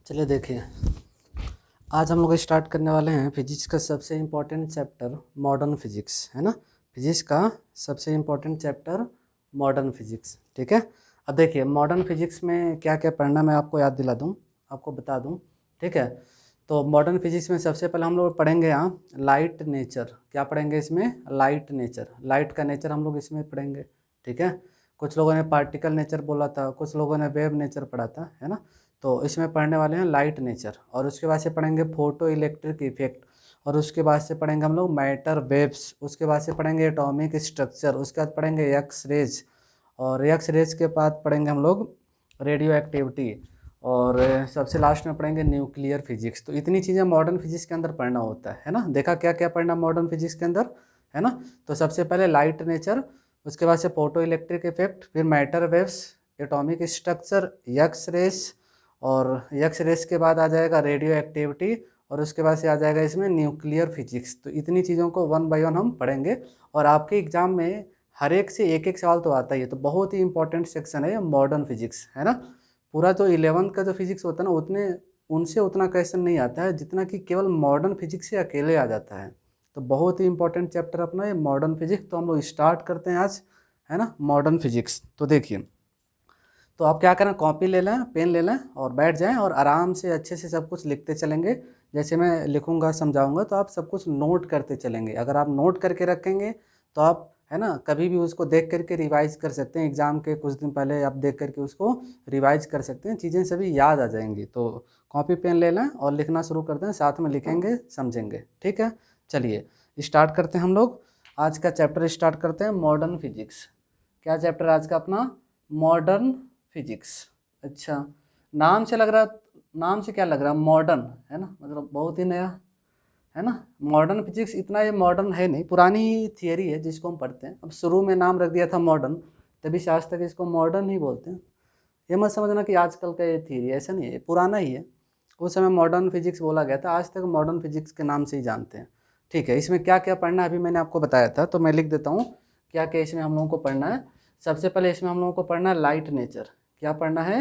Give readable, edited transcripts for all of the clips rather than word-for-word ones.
चलिए देखिए, आज हम लोग स्टार्ट करने वाले हैं फिजिक्स का सबसे इम्पोर्टेंट चैप्टर मॉडर्न फिजिक्स, है ना। फिजिक्स का सबसे इम्पोर्टेंट चैप्टर मॉडर्न फिजिक्स, ठीक है। अब देखिए मॉडर्न फिजिक्स में क्या क्या पढ़ना मैं आपको याद दिला दूँ, आपको बता दूँ, ठीक है। तो मॉडर्न फिजिक्स में सबसे पहले हम लोग पढ़ेंगे यहाँ लाइट नेचर। क्या पढ़ेंगे इसमें? लाइट नेचर, लाइट का नेचर हम लोग इसमें पढ़ेंगे, ठीक है। कुछ लोगों ने पार्टिकल नेचर बोला था, कुछ लोगों ने वेव नेचर पढ़ा था, है ना। तो इसमें पढ़ने वाले हैं लाइट नेचर, और उसके बाद से पढ़ेंगे फोटो इलेक्ट्रिक इफेक्ट, और उसके बाद से पढ़ेंगे हम लोग मैटर वेव्स, उसके बाद से पढ़ेंगे एटॉमिक स्ट्रक्चर, उसके बाद पढ़ेंगे एक्स रेज, और एक्स रेज के बाद पढ़ेंगे हम लोग रेडियो एक्टिविटी, और सबसे लास्ट में पढ़ेंगे न्यूक्लियर फिजिक्स। तो इतनी चीज़ें मॉडर्न फिजिक्स के अंदर पढ़ना होता है ना। देखा क्या क्या पढ़ना मॉडर्न फिजिक्स के अंदर, है ना। तो सबसे पहले लाइट नेचर, उसके बाद से फोटो इलेक्ट्रिक इफेक्ट, फिर matter waves, atomic structure, X rays, और एक्स रेस के बाद आ जाएगा रेडियो एक्टिविटी, और उसके बाद से आ जाएगा इसमें न्यूक्लियर फिजिक्स। तो इतनी चीज़ों को वन बाय वन हम पढ़ेंगे, और आपके एग्जाम में हर एक से एक एक सवाल तो आता ही है। तो बहुत ही इंपॉर्टेंट सेक्शन है ये मॉडर्न फिजिक्स, है ना। पूरा तो 11th का जो फिजिक्स होता है ना, उतने उनसे उतना क्वेश्चन नहीं आता है जितना कि केवल मॉडर्न फिजिक्स से अकेले आ जाता है। तो बहुत ही इंपॉर्टेंट चैप्टर अपना ये मॉडर्न फिजिक्स। तो हम लोग स्टार्ट करते हैं आज, है ना, मॉडर्न फिजिक्स। तो देखिए, तो आप क्या करें, कॉपी ले लें, पेन ले लें, और बैठ जाएं, और आराम से अच्छे से सब कुछ लिखते चलेंगे। जैसे मैं लिखूंगा समझाऊंगा तो आप सब कुछ नोट करते चलेंगे। अगर आप नोट करके रखेंगे तो आप, है ना, कभी भी उसको देख करके रिवाइज कर सकते हैं। एग्जाम के कुछ दिन पहले आप देख करके उसको रिवाइज कर सकते हैं, चीज़ें सभी याद आ जाएंगी। तो कॉपी पेन ले लें और लिखना शुरू करते हैं, साथ में लिखेंगे समझेंगे, ठीक है। चलिए स्टार्ट करते हैं हम लोग। आज का चैप्टर स्टार्ट करते हैं मॉडर्न फिजिक्स। क्या चैप्टर आज का अपना? Modern physics. अच्छा, नाम से लग रहा, नाम से क्या लग रहा, मॉडर्न, है ना, मतलब बहुत ही नया, है ना। मॉडर्न फिजिक्स इतना ये मॉडर्न है नहीं, पुरानी ही थियरी है जिसको हम पढ़ते हैं। अब शुरू में नाम रख दिया था मॉडर्न, तभी से आज तक इसको मॉडर्न ही बोलते हैं। ये मत समझना कि आजकल का ये थियरी, ऐसा नहीं है, ये पुराना ही है। उस समय मॉडर्न फिजिक्स बोला गया था, आज तक मॉडर्न फिजिक्स के नाम से ही जानते हैं, ठीक है। इसमें क्या क्या पढ़ना है अभी मैंने आपको बताया था, तो मैं लिख देता हूँ क्या क्या इसमें हम लोगों को पढ़ना है। सबसे पहले इसमें हम लोगों को पढ़ना है लाइट नेचर। क्या पढ़ना है?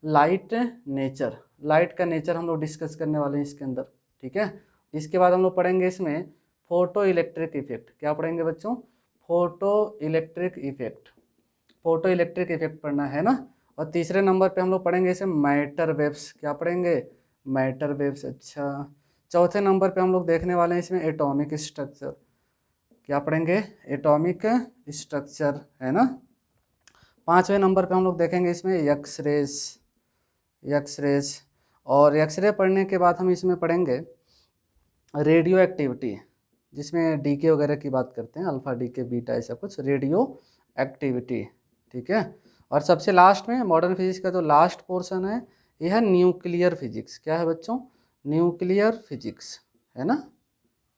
Light nature. लाइट का नेचर हम लोग डिस्कस करने वाले हैं इसके अंदर, ठीक है। इसके बाद हम लोग पढ़ेंगे इसमें फोटो इलेक्ट्रिक इफेक्ट। क्या पढ़ेंगे बच्चों? Photo electric effect. Photo electric effect पढ़ना है ना। और तीसरे नंबर पे हम लोग पढ़ेंगे इसे मैटर वेव्स। क्या पढ़ेंगे? Matter waves. अच्छा, चौथे नंबर पे हम लोग देखने वाले हैं इसमें एटॉमिक स्ट्रक्चर। क्या पढ़ेंगे? एटॉमिक स्ट्रक्चर, है ना। पांचवें नंबर पे हम लोग देखेंगे इसमें एक्स रेज, एक्स रेज। और एक्सरे पढ़ने के बाद हम इसमें पढ़ेंगे रेडियो एक्टिविटी, जिसमें डीके वगैरह की बात करते हैं, अल्फा डीके बीटा ऐसा कुछ, रेडियो एक्टिविटी, ठीक है। और सबसे लास्ट में मॉडर्न फिजिक्स का जो लास्ट पोर्शन है यह है न्यूक्लियर फिजिक्स। क्या है बच्चों? न्यूक्लियर फिजिक्स, है ना,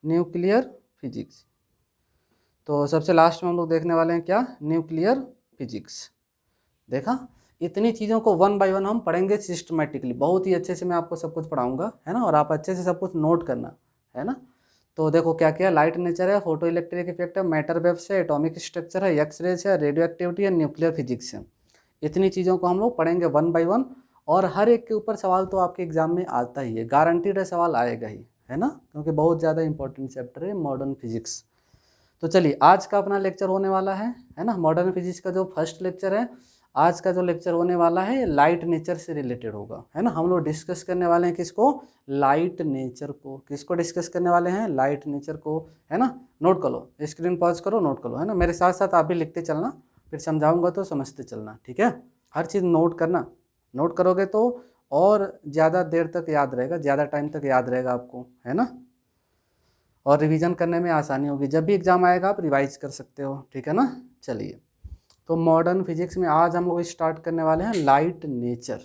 न्यूक्लियर फिजिक्स। तो सबसे लास्ट में हम लोग देखने वाले हैं क्या? Nuclear physics. देखा, इतनी चीज़ों को वन बाय वन हम पढ़ेंगे सिस्टमेटिकली, बहुत ही अच्छे से मैं आपको सब कुछ पढ़ाऊंगा, है ना। और आप अच्छे से सब कुछ नोट करना, है ना। तो देखो क्या क्या, लाइट नेचर है, फोटो इलेक्ट्रिक इफेक्ट है, मैटर वेव्स है, एटॉमिक स्ट्रक्चर है, एक्स रेज है, रेडियो एक्टिविटी है, न्यूक्लियर फिजिक्स है। इतनी चीज़ों को हम लोग पढ़ेंगे वन बाय वन, और हर एक के ऊपर सवाल तो आपके एग्जाम में आता ही है, गारंटीड है, सवाल आएगा ही, है ना, क्योंकि बहुत ज़्यादा इंपॉर्टेंट चैप्टर है मॉडर्न फिजिक्स। तो चलिए आज का अपना लेक्चर होने वाला है ना, मॉडर्न फिजिक्स का जो फर्स्ट लेक्चर है। आज का जो लेक्चर होने वाला है लाइट नेचर से रिलेटेड होगा, है ना। हम लोग डिस्कस करने वाले हैं किसको? लाइट नेचर को। किसको डिस्कस करने वाले हैं? लाइट नेचर को, है ना। नोट कर लो, स्क्रीन पॉज करो, नोट कर लो, है ना। मेरे साथ साथ आप भी लिखते चलना, फिर समझाऊंगा तो समझते चलना, ठीक है। हर चीज़ नोट करना, नोट करोगे तो और ज़्यादा देर तक याद रहेगा, ज़्यादा टाइम तक याद रहेगा आपको, है ना। और रिवीजन करने में आसानी होगी, जब भी एग्जाम आएगा आप रिवाइज कर सकते हो, ठीक है ना। चलिए, तो मॉडर्न फिजिक्स में आज हम लोग स्टार्ट करने वाले हैं लाइट नेचर,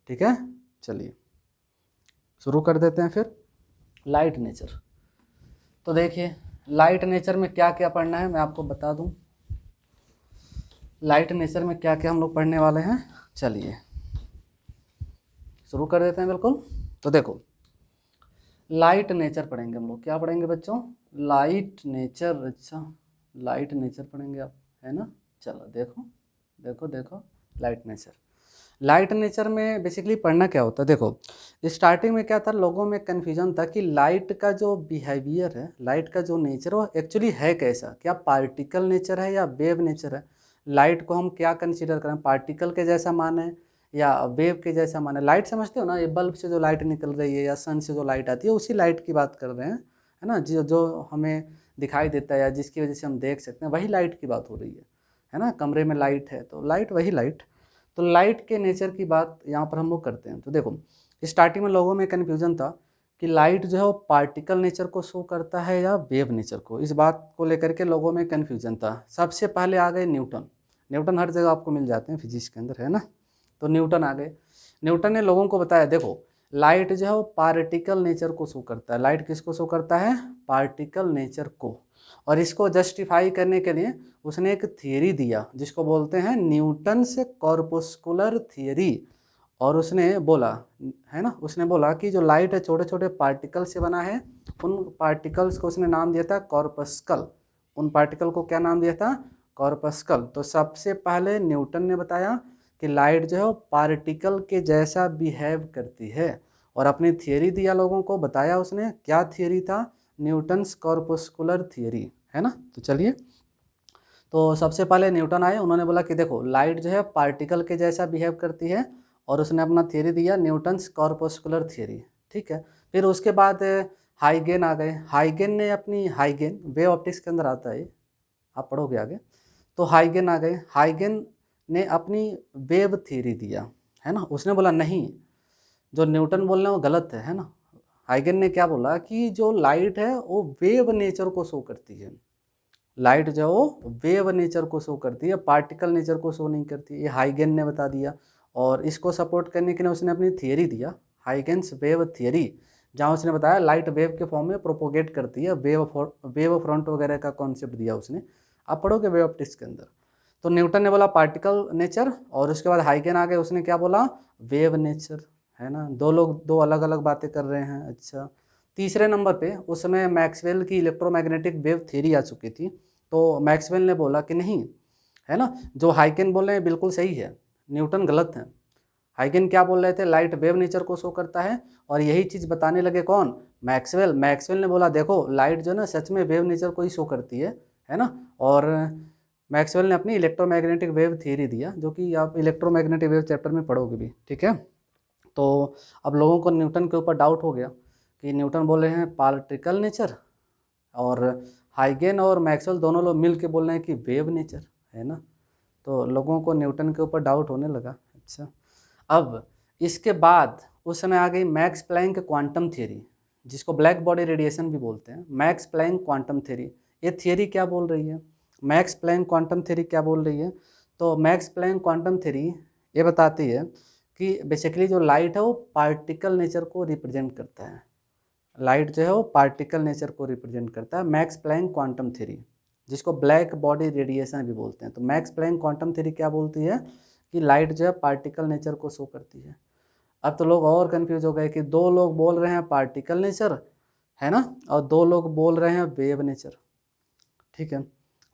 ठीक है। चलिए शुरू कर देते हैं फिर लाइट नेचर। तो देखिए लाइट नेचर में क्या क्या पढ़ना है मैं आपको बता दूं। लाइट नेचर में क्या क्या हम लोग पढ़ने वाले हैं, चलिए शुरू कर देते हैं बिल्कुल। तो देखो, लाइट नेचर पढ़ेंगे हम लोग। क्या पढ़ेंगे बच्चों? Light nature. अच्छा, लाइट नेचर पढ़ेंगे आप, है ना। चलो देखो देखो देखो, लाइट नेचर। लाइट नेचर में बेसिकली पढ़ना क्या होता है, देखो स्टार्टिंग में क्या था, लोगों में कन्फ्यूजन था कि लाइट का जो बिहेवियर है, लाइट का जो नेचर वो एक्चुअली है कैसा, क्या पार्टिकल नेचर है या वेव नेचर है। लाइट को हम क्या कंसीडर करें, पार्टिकल के जैसा माने या वेव के जैसा माने। लाइट समझते हो ना, ये बल्ब से जो लाइट निकल रही है या सन से जो लाइट आती है उसी लाइट की बात कर रहे हैं, है ना, जो जो हमें दिखाई देता है या जिसकी वजह से हम देख सकते हैं, वही लाइट की बात हो रही है ना। कमरे में लाइट है तो लाइट वही लाइट। तो लाइट के नेचर की बात यहाँ पर हम लोग करते हैं। तो देखो स्टार्टिंग में लोगों में कन्फ्यूजन था कि लाइट जो है वो पार्टिकल नेचर को शो करता है या वेव नेचर को, इस बात को लेकर के लोगों में कन्फ्यूजन था। सबसे पहले आ गए न्यूटन। न्यूटन हर जगह आपको मिल जाते हैं फिजिक्स के अंदर, है ना। तो न्यूटन आ गए। न्यूटन ने लोगों को बताया देखो लाइट जो है वो पार्टिकल नेचर को शो करता है। लाइट किसको शो करता है, पार्टिकल नेचर को। और इसको जस्टिफाई करने के लिए उसने एक थियरी दिया जिसको बोलते हैं न्यूटन्स कॉर्पस्कुलर थियरी। और उसने बोला, है ना, उसने बोला कि जो लाइट है छोटे छोटे पार्टिकल से बना है। उन पार्टिकल्स को उसने नाम दिया था कॉर्पस्कल। उन पार्टिकल को क्या नाम दिया था, कॉर्पस्कल। तो सबसे पहले न्यूटन ने बताया कि लाइट जो है वो पार्टिकल के जैसा बिहेव करती है और अपनी थियरी दिया लोगों को, बताया उसने। क्या थियरी था, न्यूटन्स कॉर्पस्कुलर थियरी, है ना। तो चलिए, तो सबसे पहले न्यूटन आए, उन्होंने बोला कि देखो लाइट जो है पार्टिकल के जैसा बिहेव करती है और उसने अपना थियरी दिया न्यूटन्स कॉर्पस्कुलर थियरी, ठीक है। फिर उसके बाद हाइगेन आ गए। हाइगेन ने अपनी, हाइगेन वेव ऑप्टिक्स के अंदर आता है, आप पढ़ोगे आगे। तो हाइगेन आ गए। हाइगेन ने अपनी वेव थियरी दिया, है ना। उसने बोला नहीं, जो न्यूटन बोल रहे हैं वो गलत है ना। हाइगेन ने क्या बोला कि जो लाइट है वो वेव नेचर को शो करती है। लाइट जो वो वेव नेचर को शो करती है, पार्टिकल नेचर को शो नहीं करती। ये हाइगेन ने बता दिया। और इसको सपोर्ट करने के लिए उसने अपनी थियरी दिया, हाइगेन्स वेव थियरी, जहाँ उसने बताया लाइट वेव के फॉर्म में प्रोपोगेट करती है। वेव फ्रंट वगैरह का कॉन्सेप्ट दिया उसने, आप पढ़ोगे वेव ऑप्टिक्स के अंदर। तो न्यूटन ने बोला पार्टिकल नेचर और उसके बाद हाइगेन आ गए, उसने क्या बोला, वेव नेचर, है ना। दो लोग दो अलग अलग बातें कर रहे हैं। अच्छा, तीसरे नंबर पे उस समय मैक्सवेल की इलेक्ट्रोमैग्नेटिक वेव थ्योरी आ चुकी थी। तो मैक्सवेल ने बोला कि नहीं, है ना, जो हाइगेन बोल रहे हैं बिल्कुल सही है, न्यूटन गलत है। हाइगेन क्या बोल रहे थे, लाइट वेव नेचर को शो करता है, और यही चीज़ बताने लगे कौन, मैक्सवेल। मैक्सवेल ने बोला देखो लाइट जो है ना सच में वेव नेचर को ही शो करती है ना। और मैक्सवेल ने अपनी इलेक्ट्रोमैग्नेटिक वेव थ्योरी दिया, जो कि आप इलेक्ट्रोमैग्नेटिक वेव चैप्टर में पढ़ोगे भी, ठीक है। तो अब लोगों को न्यूटन के ऊपर डाउट हो गया कि न्यूटन बोल रहे हैं पार्टिकल नेचर और हाइगेन और मैक्सवेल दोनों लोग मिल के बोल रहे हैं कि वेव नेचर, है ना। तो लोगों को न्यूटन के ऊपर डाउट होने लगा। अच्छा, अब इसके बाद उस समय आ गई मैक्स प्लैंक क्वांटम थ्योरी, जिसको ब्लैक बॉडी रेडिएशन भी बोलते हैं। मैक्स प्लैंक क्वांटम थ्योरी, ये थियरी क्या बोल रही है, मैक्स प्लैंक क्वांटम थ्योरी क्या बोल रही है। तो मैक्स प्लैंक क्वांटम थ्योरी ये बताती है कि बेसिकली जो लाइट है वो पार्टिकल नेचर को रिप्रेजेंट करता है। लाइट जो है वो पार्टिकल नेचर को रिप्रेजेंट करता है, मैक्स प्लैंक क्वांटम थ्योरी, जिसको ब्लैक बॉडी रेडिएशन भी बोलते हैं। तो मैक्स प्लैंक क्वांटम थ्योरी क्या बोलती है कि लाइट जो है पार्टिकल नेचर को शो करती है। अब तो लोग और कंफ्यूज हो गए कि दो लोग बोल रहे हैं पार्टिकल नेचर, है ना, और दो लोग बोल रहे हैं वेव नेचर, ठीक है।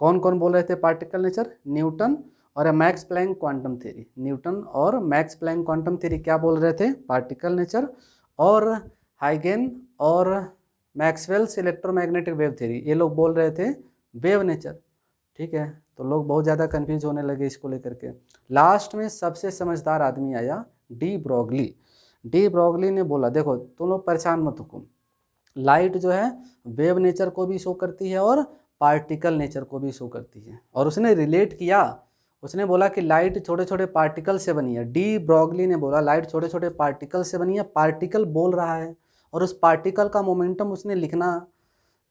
कौन कौन बोल रहे थे पार्टिकल नेचर, न्यूटन और Max Planck quantum theory. Newton और मैक्स प्लैंक क्वांटम थ्योरी क्या बोल रहे थे, पार्टिकल नेचर। और हाइगेन और मैक्सवेल्स इलेक्ट्रोमैग्नेटिक वेव थ्योरी, ये लोग बोल रहे थे वेव नेचर, ठीक है। तो लोग बहुत ज़्यादा कंफ्यूज होने लगे इसको लेकर के। लास्ट में सबसे समझदार आदमी आया, डी ब्रॉगली। डी ब्रॉगली ने बोला देखो तुम लोग परेशान मत हो, लाइट जो है वेव नेचर को भी शो करती है और पार्टिकल नेचर को भी शो करती है। और उसने रिलेट किया, उसने बोला कि लाइट छोटे छोटे पार्टिकल से बनी है। डी ब्रॉगली ने बोला लाइट छोटे छोटे पार्टिकल से बनी है, पार्टिकल बोल रहा है और उस पार्टिकल का मोमेंटम उसने लिखना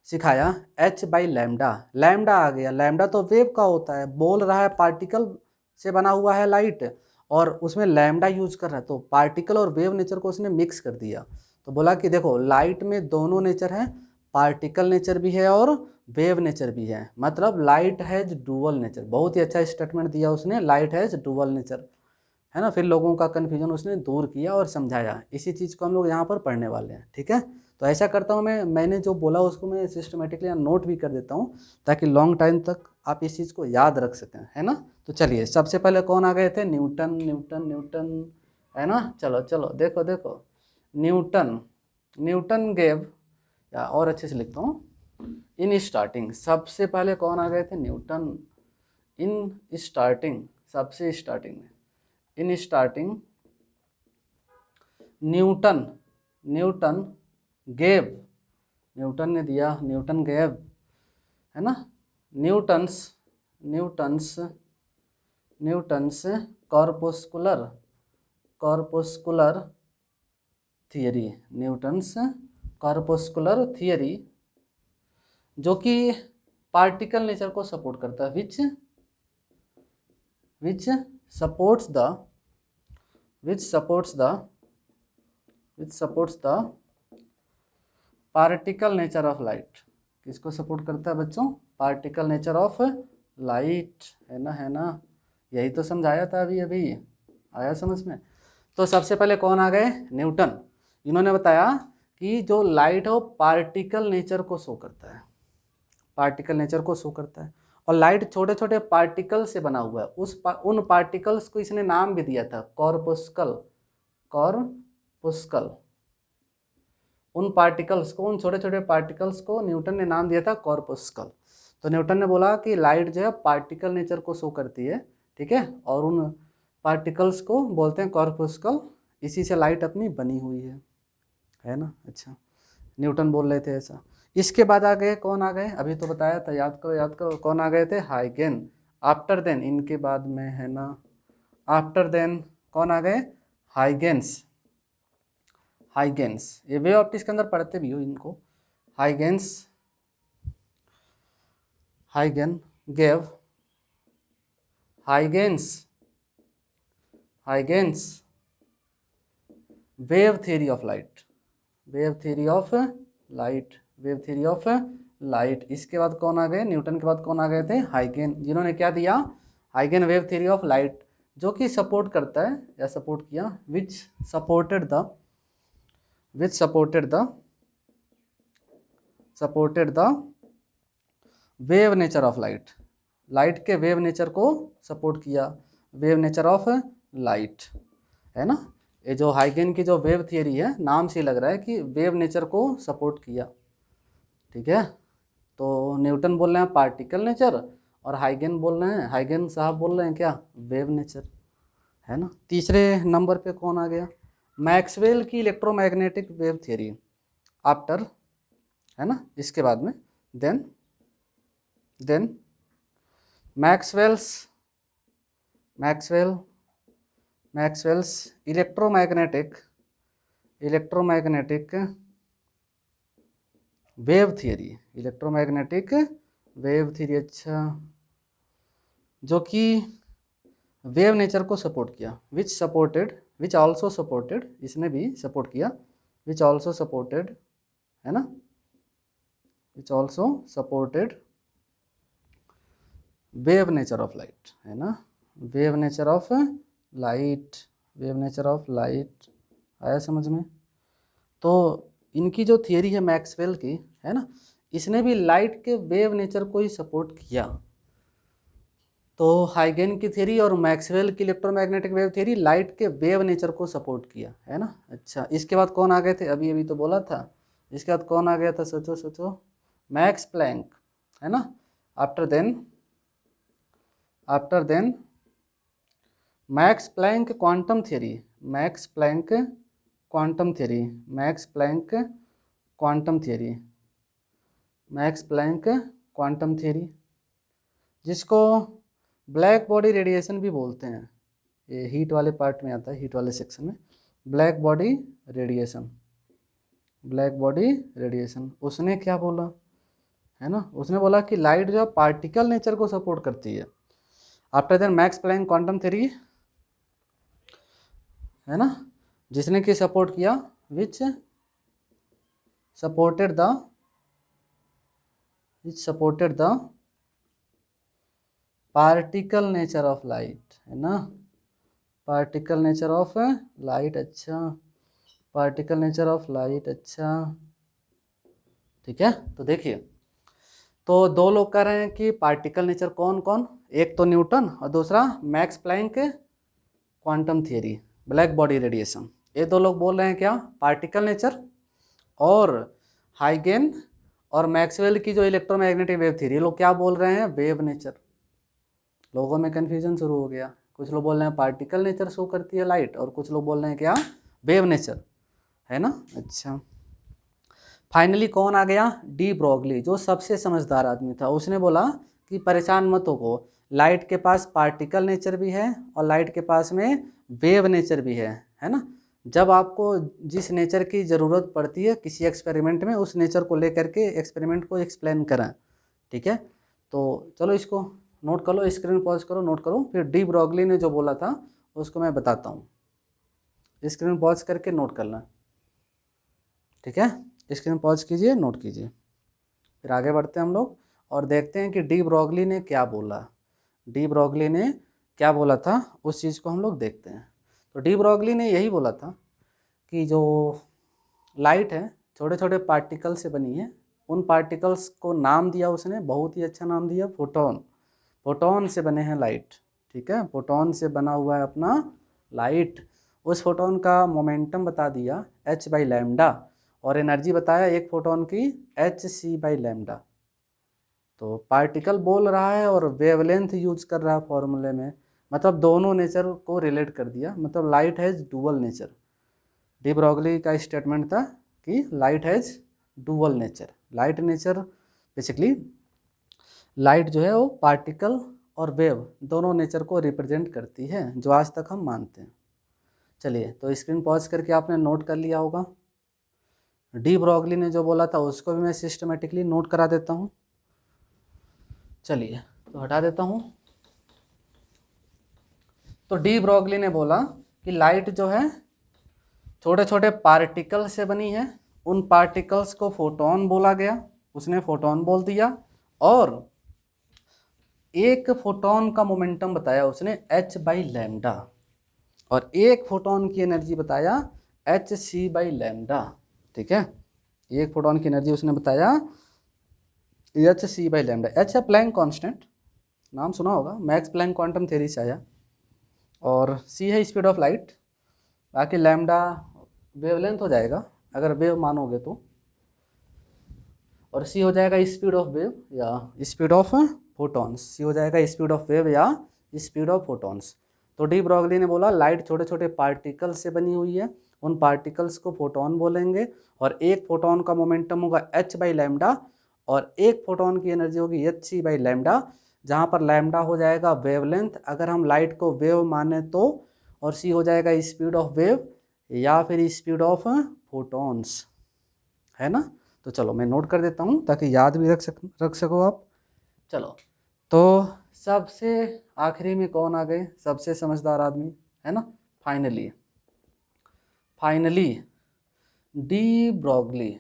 सिखाया, एच बाई लैम्डा। लैम्डा आ गया, लैम्डा तो वेव का होता है, बोल रहा है पार्टिकल से बना हुआ है लाइट और उसमें लैम्डा यूज कर रहा है, तो पार्टिकल और वेव नेचर को उसने मिक्स कर दिया। तो बोला कि देखो लाइट में दोनों नेचर है, पार्टिकल नेचर भी है और वेव नेचर भी है, मतलब लाइट हैज डुअल नेचर। बहुत ही अच्छा स्टेटमेंट दिया उसने, लाइट हैज डुअल नेचर, है ना। फिर लोगों का कन्फ्यूजन उसने दूर किया और समझाया। इसी चीज़ को हम लोग यहाँ पर पढ़ने वाले हैं, ठीक है। तो ऐसा करता हूँ मैंने जो बोला उसको मैं सिस्टमेटिकली नोट भी कर देता हूँ ताकि लॉन्ग टाइम तक आप इस चीज़ को याद रख सकें, है ना। तो चलिए सबसे पहले कौन आ गए थे, न्यूटन। न्यूटन न्यूटन है ना। चलो चलो देखो देखो, न्यूटन। न्यूटन गेव, या और अच्छे से लिखता हूँ, इन स्टार्टिंग। सबसे पहले कौन आ गए थे, न्यूटन। इन स्टार्टिंग, सबसे स्टार्टिंग में, in starting Newton. Newton gave, Newton ने दिया, न्यूटन गेव, है ना। Newton's, Newton's, Newton's corpuscular, corpuscular theory. Newton's corpuscular theory, जो कि पार्टिकल नेचर को सपोर्ट करता है, which supports the, which supports the, which supports the particle nature of light. किसको सपोर्ट करता है बच्चों, पार्टिकल नेचर ऑफ लाइट, है ना, है ना। यही तो समझाया था अभी अभी, आया समझ में। तो सबसे पहले कौन आ गए, न्यूटन। इन्होंने बताया कि जो लाइट है वो पार्टिकल नेचर को शो करता है, पार्टिकल नेचर को शो करता है। और लाइट छोटे छोटे पार्टिकल से बना हुआ है। उन पार्टिकल्स को इसने नाम भी दिया था, कॉर्पस्कल, कॉर्पस्कल। उन पार्टिकल्स को, उन छोटे छोटे पार्टिकल्स को न्यूटन ने नाम दिया था कॉर्पस्कल। तो न्यूटन ने बोला कि लाइट जो है पार्टिकल नेचर को शो करती है, ठीक है, और उन पार्टिकल्स को बोलते हैं कॉर्पस्कल। इसी से लाइट अपनी बनी हुई है ना। अच्छा, न्यूटन बोल रहे थे ऐसा। इसके बाद आ गए, कौन आ गए, अभी तो बताया था, याद करो याद करो, कौन आ गए थे, हाइगेन। आफ्टर देन, इनके बाद में, है ना, आफ्टर देन कौन आ गए, हाइगेन्स। हाइगेन्स, ये वे ऑप्टिक्स के अंदर पढ़ते भी हो इनको। हाइगेन्स, हाइगेन gave, Huygens, Huygens wave theory of light, wave theory of light, wave theory of light. इसके बाद कौन आ गए, न्यूटन के बाद कौन आ गए थे, हाइगेन, जिन्होंने क्या दिया, हाइगेन वेव थ्योरी ऑफ लाइट, जो कि सपोर्ट करता है या सपोर्ट किया, which supported the, which supported the, supported the wave nature of light, light के वेव नेचर को सपोर्ट किया, वेव नेचर ऑफ लाइट, है ना। ये जो हाइगेन की जो वेव थियरी है, नाम से लग रहा है कि वेव नेचर को सपोर्ट किया, ठीक है। तो न्यूटन बोल रहे हैं पार्टिकल नेचर, और हाइगेन बोल रहे हैं, हाइगेन साहब बोल रहे हैं क्या, वेव नेचर, है ना। तीसरे नंबर पे कौन आ गया, मैक्सवेल की इलेक्ट्रोमैग्नेटिक वेव थियरी, आफ्टर, है ना। इसके बाद में then Maxwell's, Maxwell's electromagnetic, electromagnetic wave theory, electromagnetic wave theory, अच्छा, जो कि वेव नेचर को सपोर्ट किया, which supported, which also supported, इसने भी सपोर्ट किया, विच ऑल्सो सपोर्टेड, है ना, which also supported wave nature of light, है ना, wave nature of light, wave nature of light, आया समझ में। तो इनकी जो थियरी है मैक्सवेल की, है ना, इसने भी लाइट के वेव नेचर को ही सपोर्ट किया। तो हाइगेन की थियरी और मैक्सवेल की इलेक्ट्रोमैग्नेटिक वेव थियरी लाइट के वेव नेचर को सपोर्ट किया, है ना। अच्छा, इसके बाद कौन आ गए थे, अभी अभी तो बोला था, इसके बाद कौन आ गया था, सोचो सोचो, मैक्स प्लैंक, है ना। After then, after then Max Planck quantum theory, Max Planck quantum theory, Max Planck quantum theory, Max Planck quantum theory, जिसको ब्लैक बॉडी रेडिएशन भी बोलते हैं। ये हीट वाले पार्ट में आता है, हीट वाले सेक्शन में, black body radiation, black body radiation. उसने क्या बोला, है ना, उसने बोला कि लाइट जो पार्टिकल नेचर को सपोर्ट करती है। After then Max Planck quantum theory, है ना, जिसने कि सपोर्ट किया, which supported the, which supported the particle nature of light, है ना, पार्टिकल नेचर ऑफ लाइट, अच्छा, पार्टिकल नेचर ऑफ लाइट, अच्छा, ठीक है, तो देखिए, तो दो लोग कह रहे हैं कि पार्टिकल नेचर कौन कौन, एक तो न्यूटन और दूसरा Max Planck quantum theory, black body radiation. ये दो लोग बोल रहे हैं क्या, पार्टिकल नेचर, और हाइगेन और मैक्सवेल की जो इलेक्ट्रोमैग्नेटिक वेव थ्योरी, लोग क्या बोल रहे हैं, वेव नेचर। लोगों में कन्फ्यूजन शुरू हो गया, कुछ लोग बोल रहे हैं पार्टिकल नेचर शो करती है लाइट, और कुछ लोग बोल रहे हैं क्या, वेव नेचर, है ना। अच्छा, फाइनली कौन आ गया, डी ब्रॉगली, जो सबसे समझदार आदमी था। उसने बोला कि परेशान मत हो, लाइट के पास पार्टिकल नेचर भी है और लाइट के पास में वेव नेचर भी है ना। जब आपको जिस नेचर की ज़रूरत पड़ती है किसी एक्सपेरिमेंट में, उस नेचर को लेकर के एक्सपेरिमेंट को एक्सप्लेन करें, ठीक है। तो चलो इसको नोट कर लो, स्क्रीन पॉज करो, नोट करो, फिर डी ब्रॉगली ने जो बोला था उसको मैं बताता हूँ। स्क्रीन पॉज करके नोट करना, ठीक है। स्क्रीन पॉज कीजिए, नोट कीजिए, फिर आगे बढ़ते हैं हम लोग और देखते हैं कि डी ब्रॉगली ने क्या बोला। डी ब्रॉगली ने क्या बोला था उस चीज़ को हम लोग देखते हैं। तो डी ब्रॉगली ने यही बोला था कि जो लाइट है छोटे छोटे पार्टिकल से बनी है, उन पार्टिकल्स को नाम दिया उसने, बहुत ही अच्छा नाम दिया, फोटोन। फोटोन से बने हैं लाइट, ठीक है, फोटोन से बना हुआ है अपना लाइट। उस फोटोन का मोमेंटम बता दिया h/λ, और एनर्जी बताया एक फोटोन की hc/λ। तो पार्टिकल बोल रहा है और वेवलेंथ यूज कर रहा है फॉर्मूले में, मतलब दोनों नेचर को रिलेट कर दिया, मतलब light has dual nature. De Broglie का स्टेटमेंट था कि light has dual nature. Light nature basically, light जो है वो पार्टिकल और वेव दोनों नेचर को रिप्रेजेंट करती है, जो आज तक हम मानते हैं। चलिए, तो स्क्रीन पॉज करके आपने नोट कर लिया होगा। डी ब्रॉगली ने जो बोला था उसको भी मैं सिस्टमेटिकली नोट करा देता हूँ। चलिए, तो हटा देता हूँ। तो डी ब्रॉगली ने बोला कि लाइट जो है छोटे छोटे पार्टिकल से बनी है, उन पार्टिकल्स को फोटोन बोला गया, उसने फोटोन बोल दिया, और एक फोटोन का मोमेंटम बताया उसने h/λ, और एक फोटोन की एनर्जी बताया hc/λ, ठीक है। एक फोटोन की एनर्जी उसने बताया hc/λ। h है प्लैंक कांस्टेंट, नाम सुना होगा, मैक्स प्लैंक क्वांटम थ्योरी से आया, और c है स्पीड ऑफ लाइट, बाकी लैम्डा वेवलेंथ हो जाएगा अगर वेव मानोगे तो, और c हो जाएगा स्पीड ऑफ वेव या स्पीड ऑफ फोटॉन्स, c हो जाएगा स्पीड ऑफ वेव या स्पीड ऑफ फोटॉन्स। तो डी ब्रॉगली ने बोला लाइट छोटे छोटे पार्टिकल से बनी हुई है, उन पार्टिकल्स को फोटोन बोलेंगे, और एक फोटोन का मोमेंटम होगा h/λ, और एक फोटोन की एनर्जी होगी hc/λ, जहाँ पर लैम्डा हो जाएगा वेवलेंथ अगर हम लाइट को वेव माने तो, और c हो जाएगा स्पीड ऑफ वेव या फिर स्पीड ऑफ फोटॉन्स, है ना। तो चलो मैं नोट कर देता हूँ ताकि याद भी रख सको आप। चलो, तो सबसे आखिरी में कौन आ गए, सबसे समझदार आदमी, है ना। Finally de Broglie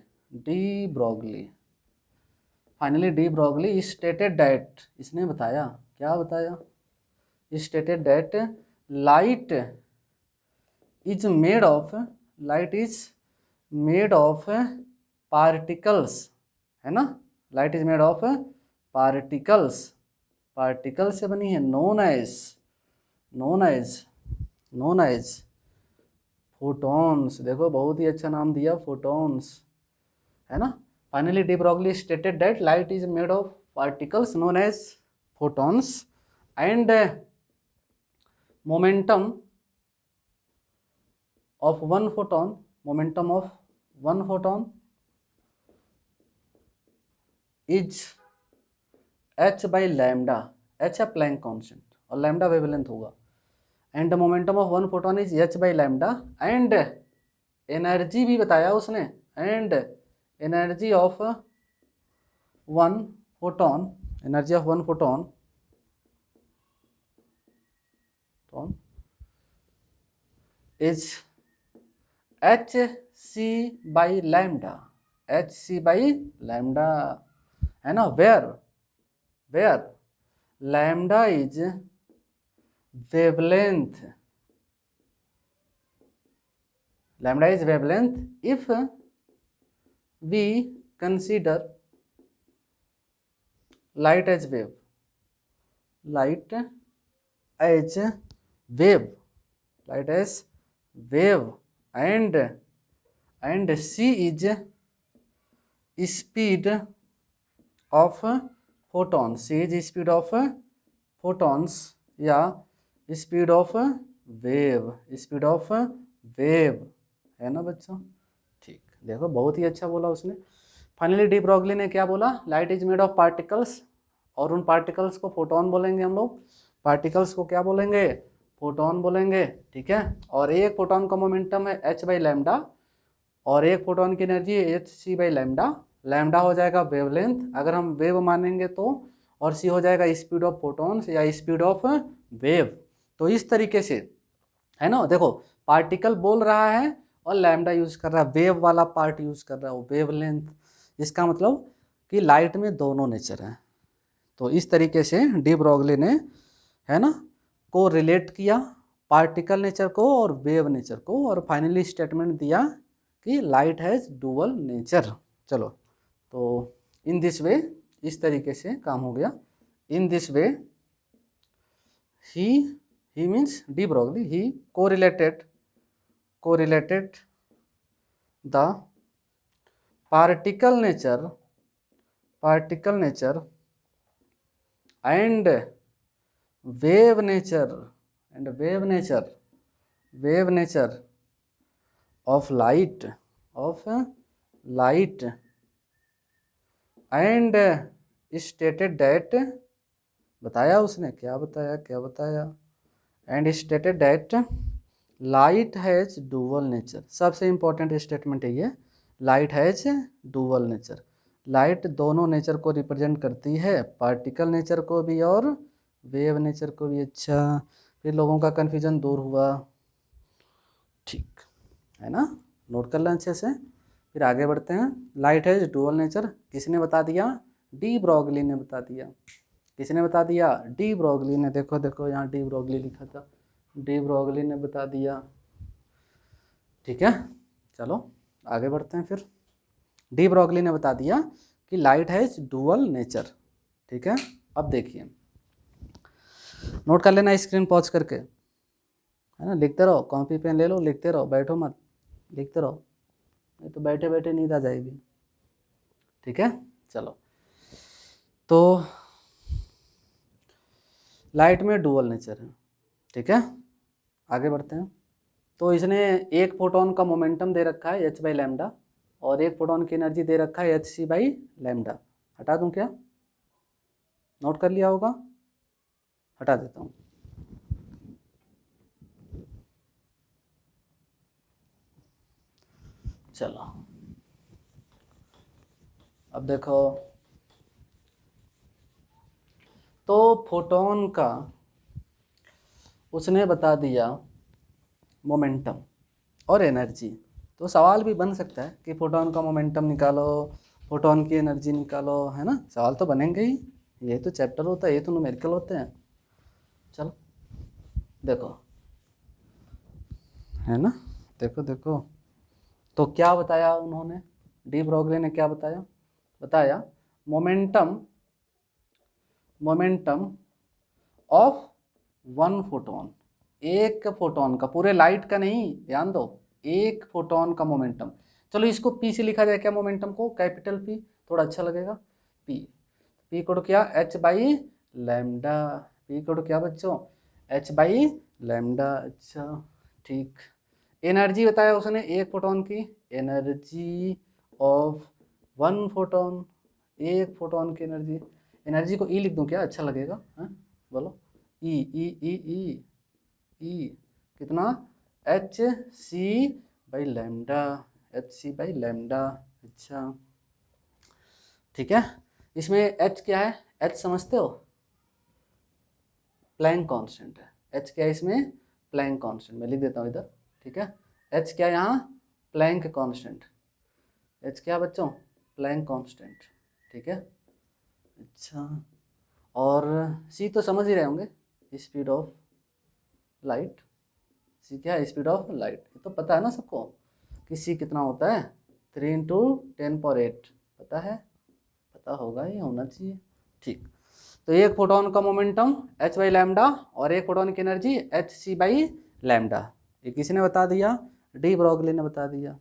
finally de Broglie stated that, इसने बताया, क्या बताया, stated that light is made of particles, है ना, light is made of particle से बनी है, नोन एज फोटॉन्स। देखो बहुत ही अच्छा नाम दिया, फोटॉन्स, है ना। Finally de Broglie stated that light is made of particles known as photons, and momentum of one photon is h/λ, h है प्लैंक कांस्टेंट और लैम्डा वेवलेंथ होगा, and the momentum of one photon is h/λ, and energy भी बताया उसने, and energy of one photon is hc/λ, है ना, where lambda is wavelength, if we consider light as wave, light as wave, light as wave, and c is speed of photons, c is speed of photons या speed of wave, speed of wave, है ना बच्चों। ठीक, देखो बहुत ही अच्छा बोला उसने। फाइनली डी ब्रॉगली ने क्या बोला, light is made of particles, और उन पार्टिकल्स को फोटोन बोलेंगे हम लोग, पार्टिकल्स को क्या बोलेंगे, फोटोन बोलेंगे, ठीक है। और एक फोटोन का मोमेंटम है h बाई लैम्डा, और एक फोटोन की energy H C by lambda, lambda हो जाएगा वेवलेंथ अगर हम वेव मानेंगे तो, और सी हो जाएगा स्पीड ऑफ फोटोन्स या स्पीड ऑफ वेव। तो इस तरीके से है ना, देखो पार्टिकल बोल रहा है और लैम्डा यूज कर रहा है, वेव वाला पार्ट यूज कर रहा है वो वेवलेंथ, इसका मतलब कि लाइट में दोनों नेचर हैं। तो इस तरीके से डी ब्रॉगली ने, है ना, को रिलेट किया पार्टिकल नेचर को और वेव नेचर को, और फाइनली स्टेटमेंट दिया कि लाइट हैज़ डुअल नेचर। चलो, तो इन दिस वे, इस तरीके से काम हो गया। In this way he means de Broglie, he correlated the particle nature and wave nature of light and stated that, बताया उसने, क्या बताया, and stated that light has dual nature। सबसे इंपॉर्टेंट स्टेटमेंट है ये, light has dual nature, light दोनों nature को represent करती है, पार्टिकल नेचर को भी और वेव नेचर को भी। अच्छा, फिर लोगों का कन्फ्यूजन दूर हुआ, ठीक है ना, नोट कर लें अच्छे से। फिर आगे बढ़ते हैं। लाइट हैज डुअल नेचर किसने बता दिया, डी ब्रॉगली ने बता दिया। किसने बता दिया, डी ब्रॉगली ने। देखो देखो यहाँ डी ब्रॉगली लिखा था, डी ब्रॉगली ने बता दिया, ठीक है। चलो आगे बढ़ते हैं। फिर डी ब्रॉगली ने बता दिया कि लाइट हैज डुअल नेचर, ठीक है। अब देखिए, नोट कर लेना स्क्रीन पॉज करके, है ना, लिखते रहो, कॉपी पेन ले लो, लिखते रहो, बैठो मत, लिखते रहो, नहीं तो बैठे बैठे नींद आ जाएगी, ठीक है। चलो, तो लाइट में डुअल नेचर है, ठीक है। आगे बढ़ते हैं। तो इसने एक फोटोन का मोमेंटम दे रखा है h बाई लैम्डा, और एक फोटोन की एनर्जी दे रखा है एच सी बाई लैम्डा। हटा दूं क्या, नोट कर लिया होगा, हटा देता हूँ। चलो अब देखो, तो फोटोन का उसने बता दिया मोमेंटम और एनर्जी। तो सवाल भी बन सकता है कि फोटोन का मोमेंटम निकालो, फोटोन की एनर्जी निकालो, है ना, सवाल तो बनेंगे ही, ये तो चैप्टर होता है, ये तो न्यूमेरिकल होते हैं। चलो देखो, है ना, देखो देखो, तो क्या बताया उन्होंने, डी ब्रॉगली ने क्या बताया मोमेंटम ऑफ वन फोटोन, एक फोटोन का, पूरे लाइट का नहीं, ध्यान दो, एक फोटोन का मोमेंटम। चलो इसको पी से लिखा जाए क्या, मोमेंटम को कैपिटल पी, थोड़ा अच्छा लगेगा। पी को क्या, एच बाई लैम्डा, पी को क्या बच्चों, एच बाई लैम्डा। अच्छा ठीक। एनर्जी बताया उसने एक फोटोन की, एनर्जी ऑफ वन फोटोन, एक फोटोन की एनर्जी। एनर्जी को ई लिख दूं क्या, अच्छा लगेगा, हाँ बोलो, ई ई ई ई ई कितना, H C by lambda, H C by lambda. अच्छा ठीक है। इसमें एच क्या है, एच समझते हो, प्लैंक कांस्टेंट है। एच क्या है इसमें, प्लैंक कांस्टेंट, मैं लिख देता हूँ इधर, ठीक है। एच क्या है यहाँ, प्लैंक कांस्टेंट, एच क्या बच्चों, प्लैंक कांस्टेंट, ठीक है। अच्छा, और सी तो समझ ही रहे होंगे, स्पीड ऑफ लाइट, सी क्या है, स्पीड ऑफ लाइट, ये तो पता है ना सबको कि सी कितना होता है, 3 × 10⁸, पता है, पता होगा, ये होना चाहिए। ठीक, तो एक फोटोन का मोमेंटम h बाई लैम्डा और एक फोटोन की energy h c by lambda. ये किसी ने बता दिया? डी ब्रॉगली ने बता दिया।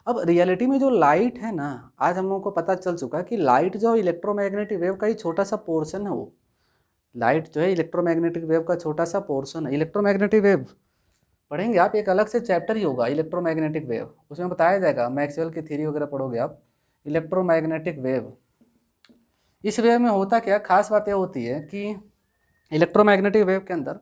अब रियलिटी में जो लाइट है ना, आज हम लोगों को पता चल चुका है कि लाइट जो इलेक्ट्रोमैग्नेटिक वेव का ही छोटा सा पोर्शन है। वो लाइट जो है इलेक्ट्रोमैग्नेटिक वेव का छोटा सा पोर्शन है। इलेक्ट्रोमैग्नेटिक वेव पढ़ेंगे आप, एक अलग से चैप्टर ही होगा इलेक्ट्रोमैग्नेटिक वेव, उसमें बताया जाएगा, मैक्सवेल की थ्योरी वगैरह पढ़ोगे आप। इलेक्ट्रोमैग्नेटिक वेव, इस वेव में होता क्या, खास बात यह होती है कि इलेक्ट्रोमैग्नेटिक वेव के अंदर,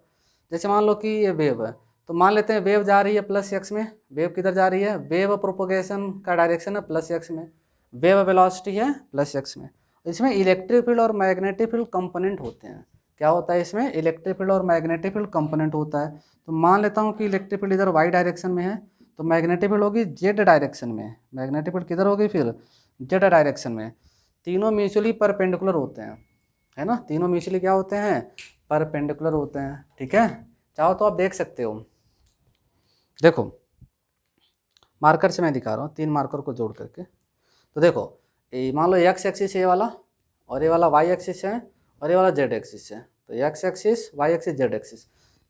जैसे मान लो कि ये वेव है, तो मान लेते हैं वेव जा रही है प्लस एक्स में। वेव किधर जा रही है? वेव प्रोपोगेशन का डायरेक्शन है प्लस एक्स में, वेव वेलोसिटी है प्लस एक्स में। इसमें इलेक्ट्रिक फील्ड और मैग्नेटिक फील्ड कंपोनेंट होते हैं। क्या होता है इसमें? इलेक्ट्रिक फील्ड और मैग्नेटिक फील्ड कंपोनेंट होता है। तो मान लेता हूँ कि इलेक्ट्रिक फील्ड इधर वाई डायरेक्शन में है, तो मैग्नेटिक फील्ड होगी जेड डायरेक्शन में। मैग्नेटिक फील्ड किधर होगी फिर? जेड डायरेक्शन में। तीनों म्यूचुअली परपेंडिकुलर होते हैं, है ना, तीनों म्यूचुअली क्या होते हैं? परपेंडिकुलर होते हैं। ठीक है, चाहो तो आप देख सकते हो, देखो मार्कर से मैं दिखा रहा हूँ, 3 मार्कर को जोड़ करके। तो देखो ये मान लो एक्स एक्सिस ये वाला, और ये वाला वाई एक्सिस है, और ये वाला जेड एक्सिस है। तो X axis, Y axis, Z axis.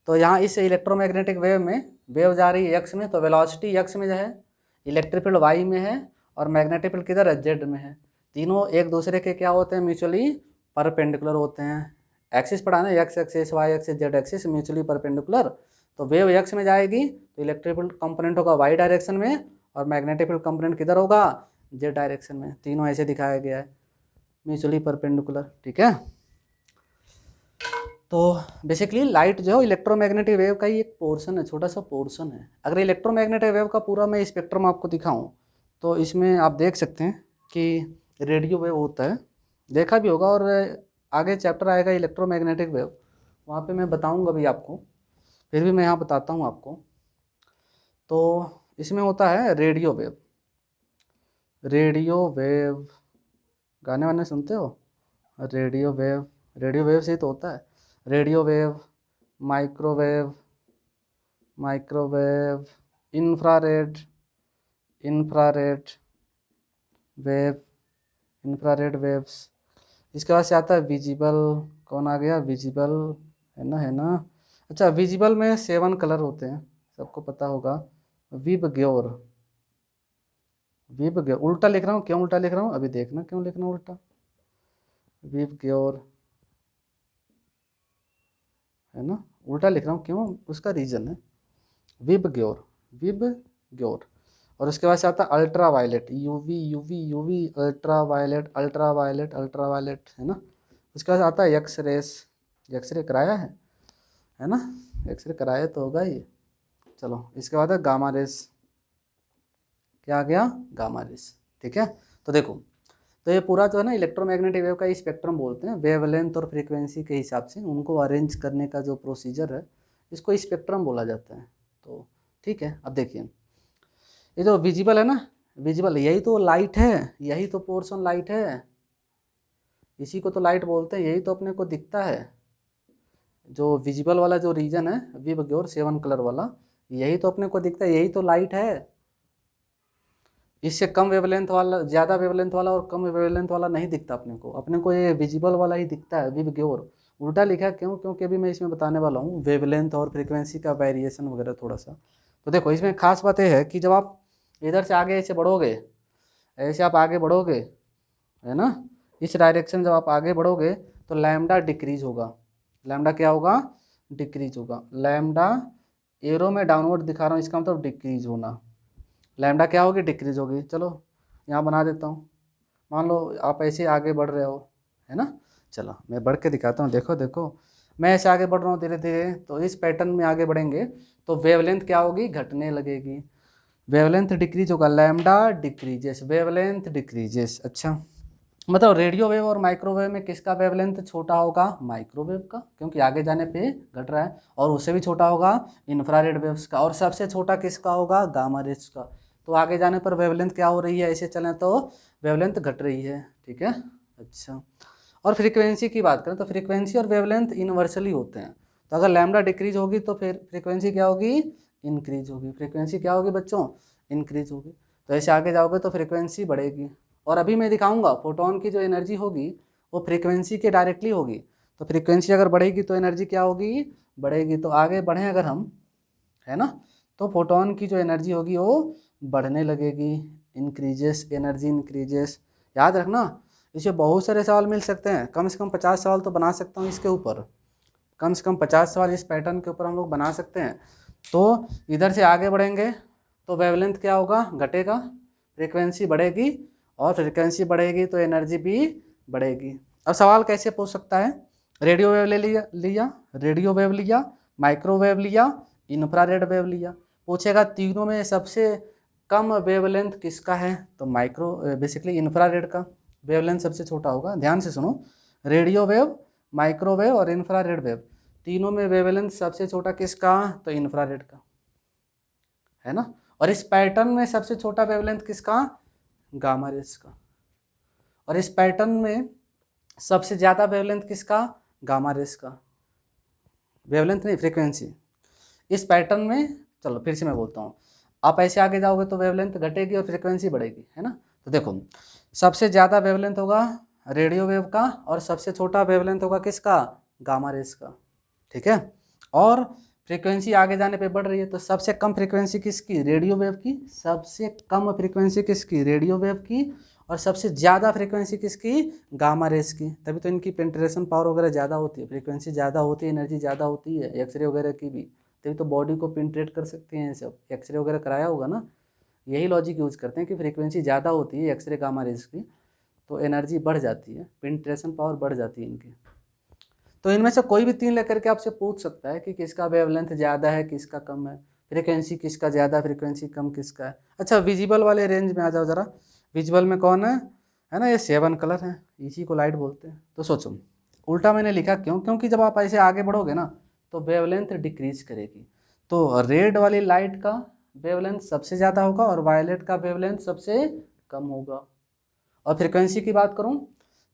तो यहाँ इस इलेक्ट्रोमैग्नेटिक वेव में वेव जा रही है एक्स में, तो वेलोसिटी एक्स में जो है, इलेक्ट्रिक फील्ड वाई में है, और मैग्नेटिक फील्ड किधर है? जेड में है। तीनों एक दूसरे के क्या होते हैं? म्यूचुअली परपेंडिकुलर होते हैं। एक्सिस पढ़ा ना, X axis, Y axis, Z axis, mutually perpendicular. तो वेव एक्स में जाएगी तो इलेक्ट्रिक फील्ड कंपोनेंट होगा वाई डायरेक्शन में, और मैग्नेटिक फील्ड कंपोनेंट किधर होगा? जेड डायरेक्शन में। तीनों ऐसे दिखाया गया है, म्यूचुअली परपेंडिकुलर। ठीक है, तो बेसिकली लाइट जो है इलेक्ट्रोमैग्नेटिक वेव का ही एक पोर्शन है, छोटा सा पोर्शन है। अगर इलेक्ट्रोमैग्नेटिक वेव का पूरा मैं स्पेक्ट्रम आपको दिखाऊं, तो इसमें आप देख सकते हैं कि रेडियो वेव होता है, देखा भी होगा, और आगे चैप्टर आएगा इलेक्ट्रोमैग्नेटिक वेव, वहाँ पे मैं बताऊंगा भी आपको, फिर भी मैं यहाँ बताता हूँ आपको। तो इसमें होता है रेडियो वेव। रेडियो वेव, गाने वाने सुनते हो? रेडियो वेव, रेडियो वेव से ही तो होता है। Radio wave, microwave, microwave, infrared, infrared wave, infrared waves. इसके बाद से आता है विजिबल। कौन आ गया? विजिबल, है ना, है ना। अच्छा, विजिबल में 7 कलर होते हैं, सबको पता होगा। विब ग्योर, विब ग्योर, उल्टा लिख रहा हूँ, क्यों उल्टा लिख रहा हूँ अभी देखना, क्यों लिख रहा हूँ उल्टा। विब ग्योर, है ना, उल्टा लिख रहा हूँ, क्यों? उसका रीजन है। विब ग्योर, विब ग्योर। और उसके बाद से आता है ultraviolet, UV, UV, UV, ultraviolet, ultraviolet, ultraviolet, है ना। उसके बाद आता है एक्स रेस। एक्सरे कराया है ना, एक्सरे कराया तो होगा ही। चलो, इसके बाद है गामा रेस। क्या आ गया? Gamma rays. ठीक है, तो देखो, तो ये पूरा जो है ना इलेक्ट्रोमैग्नेटिक वेव का स्पेक्ट्रम बोलते हैं। वेवलेंथ और फ्रीक्वेंसी के हिसाब से उनको अरेंज करने का जो प्रोसीजर है, इसको स्पेक्ट्रम बोला जाता है। तो ठीक है, अब देखिए, ये जो विजिबल है ना, विजिबल यही तो लाइट है, यही तो पोर्शन लाइट है, इसी को तो लाइट बोलते हैं, यही तो अपने को दिखता है। जो विजिबल वाला जो रीजन है, विब ग्योर 7 कलर वाला, यही तो अपने को दिखता है, यही तो लाइट है। इससे कम वेवलेंथ वाला, ज़्यादा वेवलेंथ वाला और कम वेवलेंथ वाला नहीं दिखता अपने को ये विजिबल वाला ही दिखता है, विब ग्योर। उल्टा लिखा है क्यों? क्योंकि अभी मैं इसमें बताने वाला हूँ वेवलेंथ और फ्रीक्वेंसी का वेरिएशन वगैरह थोड़ा सा। तो देखो, इसमें खास बात यह है कि जब आप इधर से आगे ऐसे बढ़ोगे, ऐसे आप आगे बढ़ोगे, है ना, इस डायरेक्शन जब आप आगे बढ़ोगे, तो लैम्डा डिक्रीज होगा। लैम्डा क्या होगा? डिक्रीज होगा। लैम्डा एरो में डाउनवर्ड दिखा रहा हूँ, इसका मतलब डिक्रीज होना। लैम्डा क्या होगी? डिक्रीज होगी। चलो यहाँ बना देता हूँ, मान लो आप ऐसे आगे बढ़ रहे हो, है ना। चलो मैं बढ़ के दिखाता हूँ, देखो देखो, मैं ऐसे आगे बढ़ रहा हूँ धीरे धीरे, तो इस पैटर्न में आगे बढ़ेंगे तो वेवलेंथ क्या होगी? घटने लगेगी। वेवलेंथ डिक्रीज होगा, लैम्डा डिक्रीजेस, वेवलेंथ डिक्रीजेस। अच्छा, मतलब रेडियो वेव और माइक्रोवेव में किसका वेवलेंथ छोटा होगा? माइक्रोवेव का, क्योंकि आगे जाने पे घट रहा है। और उससे भी छोटा होगा इंफ्रारेड वेव्स का। और सबसे छोटा किसका होगा? गामा रेज का। तो आगे जाने पर वेवलेंथ क्या हो रही है? ऐसे चलें तो वेवलेंथ घट रही है। ठीक है, अच्छा। और फ्रीक्वेंसी की बात करें तो फ्रीक्वेंसी और वेवलेंथ इनवर्सली होते हैं। तो अगर लैम्डा डिक्रीज होगी तो फिर फ्रीक्वेंसी क्या होगी? इंक्रीज होगी। फ्रीक्वेंसी क्या होगी बच्चों? इंक्रीज होगी। तो ऐसे आगे जाओगे तो फ्रीक्वेंसी बढ़ेगी, और अभी मैं दिखाऊंगा फोटोन की जो एनर्जी होगी वो फ्रीक्वेंसी के डायरेक्टली होगी। तो फ्रीक्वेंसी अगर बढ़ेगी तो एनर्जी क्या होगी, बढ़ेगी। तो आगे बढ़ें अगर हम, है ना, तो फोटोन की जो एनर्जी होगी वो बढ़ने लगेगी, इंक्रीजेस, एनर्जी इंक्रीजेस। याद रखना, इसे बहुत सारे सवाल मिल सकते हैं, कम से कम 50 सवाल तो बना सकता हूँ इसके ऊपर, कम से कम 50 सवाल इस पैटर्न के ऊपर हम लोग बना सकते हैं। तो इधर से आगे बढ़ेंगे तो वेवलेंथ क्या होगा, घटेगा, फ्रीक्वेंसी बढ़ेगी, और फ्रीक्वेंसी बढ़ेगी तो एनर्जी भी बढ़ेगी। अब सवाल कैसे पूछ सकता है, रेडियो वेव ले लिया रेडियो वेव लिया, माइक्रोवेव लिया, इंफ्रारेड वेव लिया। पूछेगा तीनों में सबसे कम वेवलेंथ किसका है, तो माइक्रो बेसिकली इंफ्रारेड का वेवलेंथ सबसे छोटा होगा। ध्यान से सुनो, रेडियो वेव, माइक्रोवेव और इंफ्रारेड वेव, तीनों में वेवलेंथ सबसे छोटा किसका, तो इंफ्रारेड का, है ना। और इस पैटर्न में सबसे छोटा वेवलेंथ किसका, गामा रेस का। और इस पैटर्न में सबसे ज्यादा वेवलेंथ किसका, गामा रेस का। वेवलेंथ नहीं, फ्रीक्वेंसी। इस पैटर्न में, चलो फिर से मैं बोलता हूँ, आप ऐसे आगे जाओगे तो वेवलेंथ घटेगी और फ्रीक्वेंसी बढ़ेगी, है ना। तो देखो, सबसे ज़्यादा वेवलेंथ होगा रेडियो वेव का, और सबसे छोटा वेवलेंथ होगा किसका, गामा रेस का, ठीक है। और फ्रीक्वेंसी आगे जाने पे बढ़ रही है, तो सबसे कम फ्रीक्वेंसी किसकी, रेडियो वेव की, सबसे कम फ्रीक्वेंसी किसकी, रेडियो वेव की, और सबसे ज़्यादा फ्रीक्वेंसी किसकी, गामा रेस की। तभी तो इनकी पेंट्रेशन पावर वगैरह ज़्यादा होती है, फ्रीक्वेंसी ज़्यादा होती है, एनर्जी ज़्यादा होती है, एक्सरे वगैरह की भी, तभी तो बॉडी को पेंट्रेट कर सकते हैं सब। एक्सरे वगैरह कराया होगा ना, यही लॉजिक यूज करते हैं कि फ्रीक्वेंसी ज़्यादा होती है एक्सरे गामा रेस की, तो एनर्जी बढ़ जाती है, पेंट्रेशन पावर बढ़ जाती है इनकी। तो इनमें से कोई भी तीन लेकर के आपसे पूछ सकता है कि किसका वेवलेंथ ज़्यादा है, किसका कम है, फ्रीक्वेंसी किसका ज़्यादा, फ्रीक्वेंसी कम किसका है। अच्छा, विजिबल वाले रेंज में आ जाओ ज़रा। विजिबल में कौन है ना, ये 7 कलर है, इसी को लाइट बोलते हैं। तो सोचो, उल्टा मैंने लिखा क्यों, क्योंकि जब आप ऐसे आगे बढ़ोगे ना तो वेवलेंथ डिक्रीज करेगी। तो रेड वाली लाइट का वेवलेंथ सबसे ज़्यादा होगा और वायलेट का वेवलेंथ सबसे कम होगा। और फ्रीक्वेंसी की बात करूं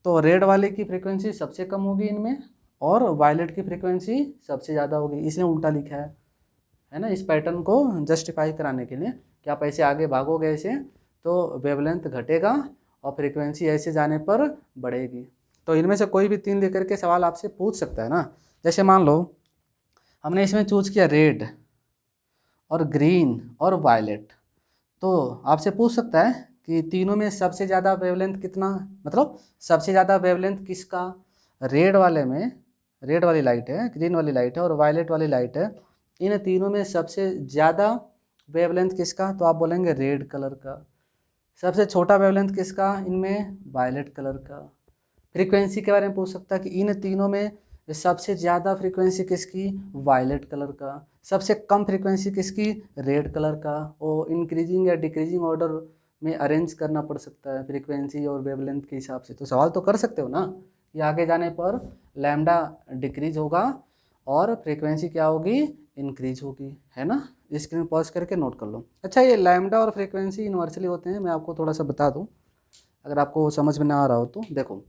तो रेड वाले की फ्रीक्वेंसी सबसे कम होगी इनमें, और वायलेट की फ्रीक्वेंसी सबसे ज़्यादा होगी, इसलिए उल्टा लिखा है ना, इस पैटर्न को जस्टिफाई कराने के लिए कि आप ऐसे आगे भागोगे ऐसे तो वेवलेंथ घटेगा और फ्रीक्वेंसी ऐसे जाने पर बढ़ेगी। तो इनमें से कोई भी तीन लेकर के सवाल आपसे पूछ सकता है ना। जैसे मान लो हमने इसमें चूज किया रेड और ग्रीन और वायलेट, तो आपसे पूछ सकता है कि तीनों में सबसे ज़्यादा वेवलेंथ कितना, मतलब सबसे ज़्यादा वेवलेंथ किसका, रेड वाले में, रेड वाली लाइट है, ग्रीन वाली लाइट है और वायलेट वाली लाइट है, इन तीनों में सबसे ज़्यादा वेवलेंथ किसका, तो आप बोलेंगे रेड कलर का। सबसे छोटा वेवलेंथ किसका इनमें, वायलेट कलर का। फ्रीक्वेंसी के बारे में पूछ सकता है कि इन तीनों में सबसे ज़्यादा फ्रीक्वेंसी किसकी, वायलेट कलर का। सबसे कम फ्रीक्वेंसी किसकी, रेड कलर का। और इंक्रीजिंग या डिक्रीजिंग ऑर्डर में अरेंज करना पड़ सकता है फ्रीक्वेंसी और वेवलेंथ के हिसाब से। तो सवाल तो कर सकते हो ना कि आगे जाने पर लैम्डा डिक्रीज होगा और फ्रीक्वेंसी क्या होगी, इंक्रीज होगी, है ना। स्क्रीन पॉज करके नोट कर लो। अच्छा, ये लैम्डा और फ्रीक्वेंसी यूनिवर्सली होते हैं, मैं आपको थोड़ा सा बता दूं अगर आपको समझ में ना आ रहा हो तो। देखो,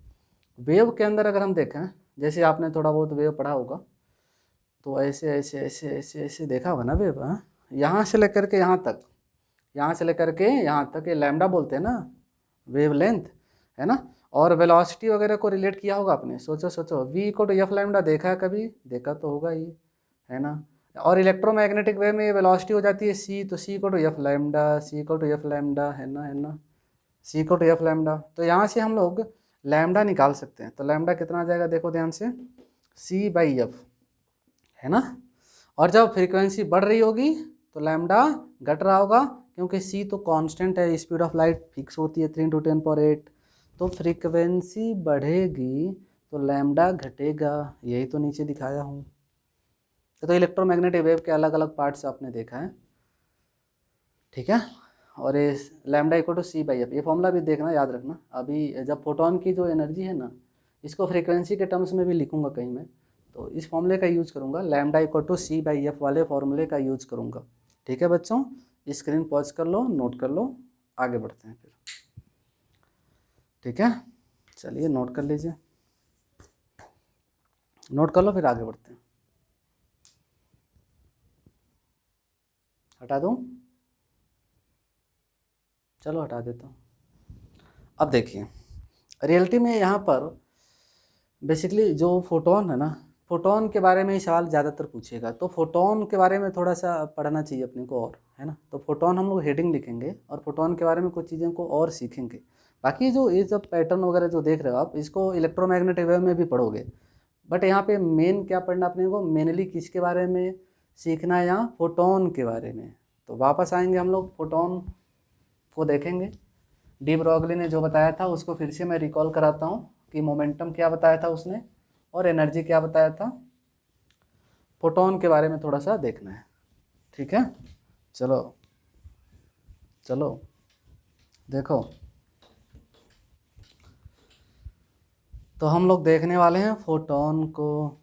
वेव के अंदर अगर हम देखें, जैसे आपने थोड़ा बहुत वेव पढ़ा होगा, तो ऐसे ऐसे ऐसे ऐसे ऐसे देखा होगा ना वेव, हाँ, यहाँ से लेकर के यहाँ तक, यहाँ से लेकर के यहाँ तक, ये लैम्डा बोलते हैं ना, वेव लेंथ, है ना। और वेलोसिटी वगैरह को रिलेट किया होगा आपने, सोचो सोचो, v equal to F lambda देखा है कभी, देखा तो होगा ही, है ना। और इलेक्ट्रोमैग्नेटिक वेव में वेलोसिटी हो जाती है c, तो c equal to F lambda, c equal to F lambda, है ना, c equal to F lambda. तो यहाँ से हम लोग लैम्डा निकाल सकते हैं। तो लैम्डा कितना आ जाएगा, देखो ध्यान से, c बाई एफ, है ना। और जब फ्रीक्वेंसी बढ़ रही होगी तो लैम्डा घट रहा होगा, क्योंकि c तो कांस्टेंट है, स्पीड ऑफ लाइट फिक्स होती है 3×10⁸। तो फ्रीक्वेंसी बढ़ेगी तो लैम्डा घटेगा, यही तो नीचे दिखाया हूँ। तो इलेक्ट्रोमैग्नेटिक वेव के अलग अलग पार्ट्स आपने देखा है, ठीक है। और ये lambda equal to c by F, ये फॉर्मूला भी देखना, याद रखना। अभी जब फोटोन की जो एनर्जी है ना, इसको फ्रीक्वेंसी के टर्म्स में भी लिखूंगा कहीं मैं, तो इस फॉर्मूले का यूज करूंगा, lambda equal to c by एफ वाले फॉर्मूले का यूज करूंगा, ठीक है बच्चों। स्क्रीन पॉज कर लो, नोट कर लो, आगे बढ़ते हैं फिर, ठीक है। चलिए नोट कर लीजिए, नोट कर लो, फिर आगे बढ़ते हैं। हटा दूं, चलो हटा देता हूँ। अब देखिए रियलिटी में यहाँ पर बेसिकली जो फोटोन है ना, फोटोन के बारे में ही सवाल ज़्यादातर पूछेगा, तो फोटोन के बारे में थोड़ा सा पढ़ना चाहिए अपने को और, है ना। तो फोटोन हम लोग हेडिंग लिखेंगे और फोटोन के बारे में कुछ चीज़ों को और सीखेंगे। बाकी जो ये सब पैटर्न वगैरह जो देख रहे हो आप, इसको इलेक्ट्रोमैग्नेटिक वेव में भी पढ़ोगे, बट यहाँ पे मेन क्या पढ़ना अपने को, मेनली किसके बारे में सीखना है, यहाँ फोटोन के बारे में। तो वापस आएंगे हम लोग फोटोन को देखेंगे। डी ब्रॉगली ने जो बताया था उसको फिर से मैं रिकॉल कराता हूँ कि मोमेंटम क्या बताया था उसने और एनर्जी क्या बताया था। फोटोन के बारे में थोड़ा सा देखना है, ठीक है। चलो चलो देखो, तो हम लोग देखने वाले हैं फोटोन को।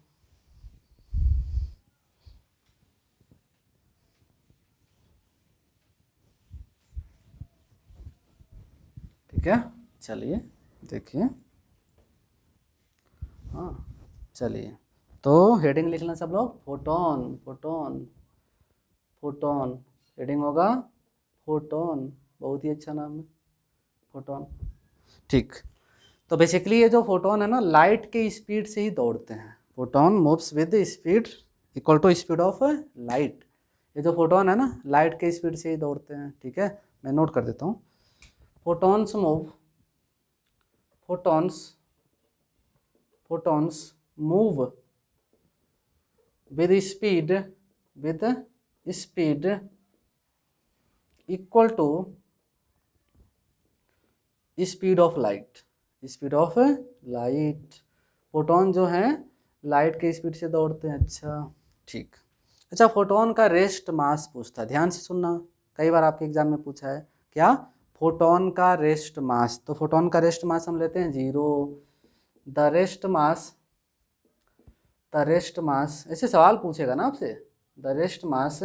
ठीक है, चलिए देखिए। हाँ चलिए, तो हेडिंग लिखना सब लोग, फोटोन फोटोन फोटोन, हेडिंग होगा फोटोन, बहुत ही अच्छा नाम है फोटोन। ठीक, तो बेसिकली ये जो फोटोन है ना, लाइट के स्पीड से ही दौड़ते हैं। Photon moves with speed equal to speed of light. ये जो फोटोन है ना, लाइट के स्पीड से ही दौड़ते हैं, ठीक है। मैं नोट कर देता हूँ, photons move, photons photons move with speed, with speed equal to speed of light, speed of light. Photon जो है लाइट के स्पीड से दौड़ते हैं। अच्छा ठीक, अच्छा फोटोन का रेस्ट मास पूछता है, ध्यान से सुनना, कई बार आपके एग्जाम में पूछा है क्या, फोटोन का रेस्ट मास। तो फोटोन का रेस्ट मास हम लेते हैं 0। The rest mass, the rest mass, ऐसे सवाल पूछेगा ना आपसे, the rest mass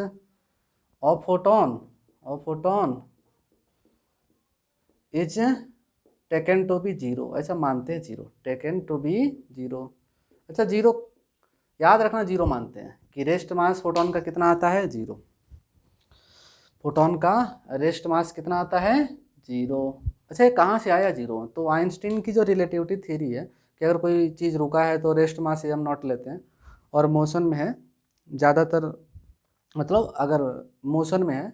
of photon, of photon is taken to be 0, ऐसा मानते हैं 0, टेकन टू बी 0। अच्छा 0 याद रखना, 0 मानते हैं कि रेस्ट मास फोटोन का कितना आता है, 0। फोटोन का रेस्ट मास कितना आता है, 0। अच्छा ये कहाँ से आया 0, तो आइंस्टीन की जो रिलेटिविटी थ्योरी है कि अगर कोई चीज़ रुका है तो रेस्ट मास हम नॉट लेते हैं, और मोशन में है ज़्यादातर, मतलब अगर मोशन में है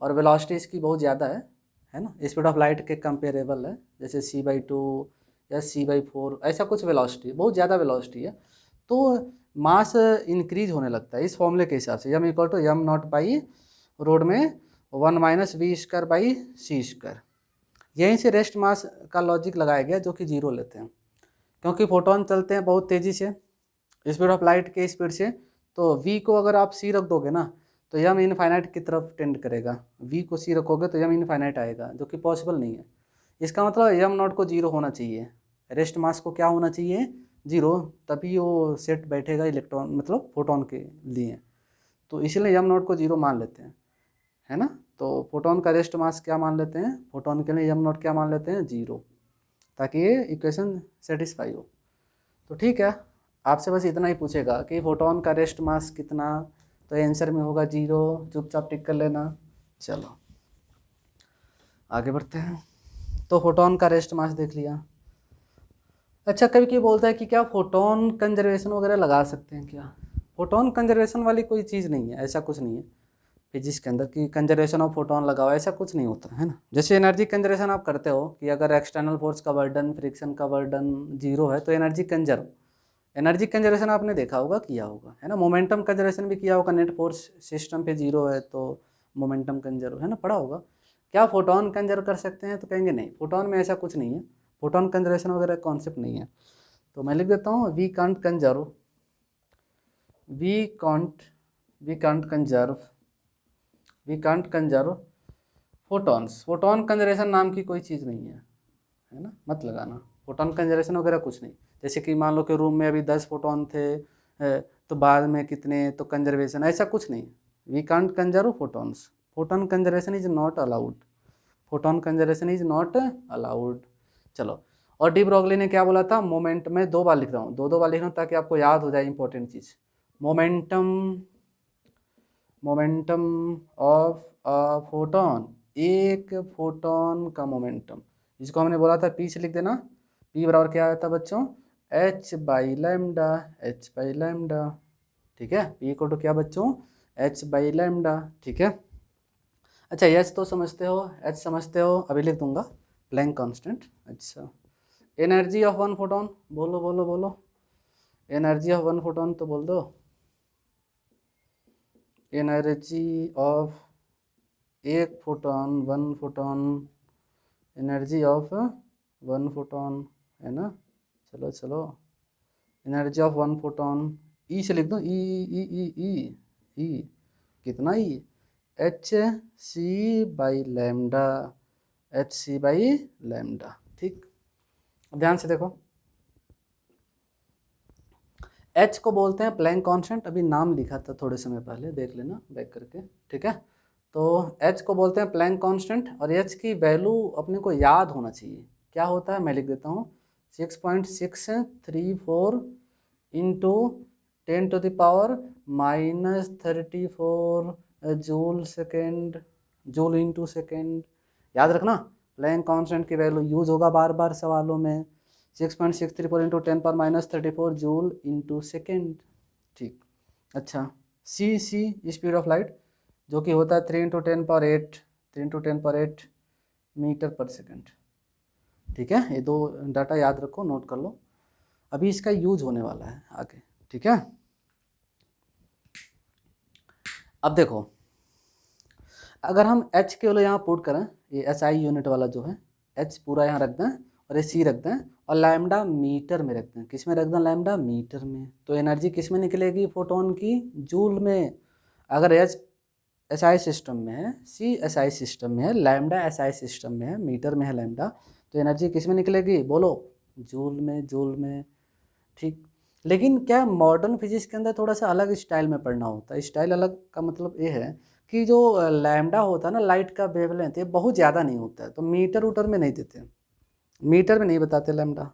और वेलोसिटी इसकी बहुत ज़्यादा है ना, स्पीड ऑफ लाइट के कंपेरेबल है, जैसे c/2 या c/4, ऐसा कुछ वेलोसिटी, बहुत ज़्यादा वेलोसिटी है, तो मास इंक्रीज होने लगता है इस फॉर्मूले के हिसाब से, m equal to m naught by root में 1 माइनस v² बाई c²। यहीं से रेस्ट मास का लॉजिक लगाया गया, जो कि 0 लेते हैं, क्योंकि फोटोन चलते हैं बहुत तेज़ी से स्पीड ऑफ लाइट के स्पीड से, तो v को अगर आप c रख दोगे ना तो यम इनफाइनाइट की तरफ टेंड करेगा, v को c रखोगे तो यम इनफाइनाइट आएगा, जो कि पॉसिबल नहीं है। इसका मतलब यम नॉट को 0 होना चाहिए, रेस्ट मास को क्या होना चाहिए, 0, तभी वो सेट बैठेगा इलेक्ट्रॉन मतलब फोटोन के लिए, तो इसलिए यम नॉट को 0 मान लेते हैं, है ना। तो फोटोन का रेस्ट मास क्या मान लेते हैं, फोटोन के लिए यम नॉट क्या मान लेते हैं, 0, ताकि ये इक्वेशन सेटिस्फाई हो। तो ठीक है, आपसे बस इतना ही पूछेगा कि फोटोन का रेस्ट मास कितना, तो आंसर में होगा 0, चुपचाप टिक कर लेना। चलो आगे बढ़ते हैं, तो फोटोन का रेस्ट मास देख लिया। अच्छा कभी कोई बोलता है कि क्या फोटोन कंजर्वेशन वगैरह लगा सकते हैं क्या, फोटोन कंजर्वेशन वाली कोई चीज़ नहीं है, ऐसा कुछ नहीं है फिजिक्स के अंदर कि कंजर्वेशन ऑफ फोटोन लगाओ, ऐसा कुछ नहीं होता है ना। जैसे एनर्जी कंजर्वेशन आप करते हो कि अगर एक्सटर्नल फोर्स का बर्डन, फ्रिक्शन का बर्डन 0 है तो एनर्जी कंजर्व, एनर्जी कंजर्वेशन आपने देखा होगा, किया होगा, है ना। मोमेंटम कंजर्वेशन भी किया होगा, नेट फोर्स सिस्टम पे 0 है तो मोमेंटम कंजर्व, है ना, पढ़ा होगा। क्या फोटोन कंजर्व कर सकते हैं, तो कहेंगे नहीं, फोटोन में ऐसा कुछ नहीं है, फोटोन कंजर्वेशन वगैरह कॉन्सेप्ट नहीं है। तो मैं लिख देता हूँ we can't conserve, we can't we can't conserve we can't conserve photons. Photon conservation नाम की कोई चीज़ नहीं है ना, मत लगाना, फोटोन कंजर्वेशन वगैरह कुछ नहीं। जैसे कि मान लो कि रूम में अभी 10 फोटोन थे, तो बाद में कितने, तो कंजर्वेशन, ऐसा कुछ नहीं। We can't conserve photons, photon conservation is not allowed, photon conservation is not allowed. चलो, और डी ब्रॉगली ने क्या बोला था, मोमेंट में 2 बार लिख रहा हूँ, 2 बार लिख रहा हूँ ताकि आपको याद हो जाए important cheese. Momentum, of a photon, एक फोटोन का मोमेंटम इसको हमने बोला था पी से लिख देना। पी बराबर क्या आता है बच्चों, H by lambda, H by lambda, ठीक है। पी इक्वल टू क्या बच्चों, एच बाई लैम्डा, ठीक है। अच्छा एच तो समझते हो, एच समझते हो, अभी लिख दूंगा प्लैंक कांस्टेंट। अच्छा एनर्जी ऑफ वन फोटोन, बोलो बोलो बोलो, एनर्जी ऑफ वन फोटोन तो बोल दो, एनर्जी ऑफ एक photon, one photon, energy of one photon, है ना। चलो चलो, energy of one photon, E से लिख दो, ई ई ई ई ई, कितना E, H C by lambda, H C by lambda, ठीक। ध्यान से देखो, एच को बोलते हैं प्लैंक कांस्टेंट, अभी नाम लिखा था थोड़े समय पहले, देख लेना बैक करके, ठीक है। तो एच को बोलते हैं प्लैंक कांस्टेंट, और एच की वैल्यू अपने को याद होना चाहिए, क्या होता है मैं लिख देता हूँ, 6.634 into 10⁻⁻34 joule second, joule into second, याद रखना। प्लैंक कांस्टेंट की वैल्यू यूज होगा बार बार सवालों में, 6.634 इंटू 10⁻⁻34 जूल इंटू सेकेंड, ठीक। अच्छा सी स्पीड ऑफ लाइट, जो कि होता है 3 × 10⁸, 3 × 10⁸ मीटर पर सेकेंड, ठीक है। ये दो डाटा याद रखो, नोट कर लो, अभी इसका यूज होने वाला है आगे, ठीक है। अब देखो, अगर हम एच केवल यहाँ पुट करें, ये एस आई यूनिट वाला जो है, एच पूरा यहाँ रख दें और ये सी रख दें, और लैम्डा मीटर में रख दें, किस में रख दें, लैम्डा मीटर में, तो एनर्जी किस में निकलेगी फोटोन की, जूल में। अगर एच एस आई सिस्टम में है, सी एस आई सिस्टम में है, लैम्डा एस आई सिस्टम में है, मीटर में है लैम्डा, तो एनर्जी किस में निकलेगी बोलो, जूल में, जूल में, ठीक। लेकिन क्या मॉडर्न फिजिक्स के अंदर थोड़ा सा अलग स्टाइल में पढ़ना होता है, स्टाइल अलग का मतलब ये है कि जो लैम्डा होता है ना, लाइट का वेवलेंथ, ये बहुत ज़्यादा नहीं होता है, तो मीटर उटर में नहीं देते, मीटर में नहीं बताते लैम्डा,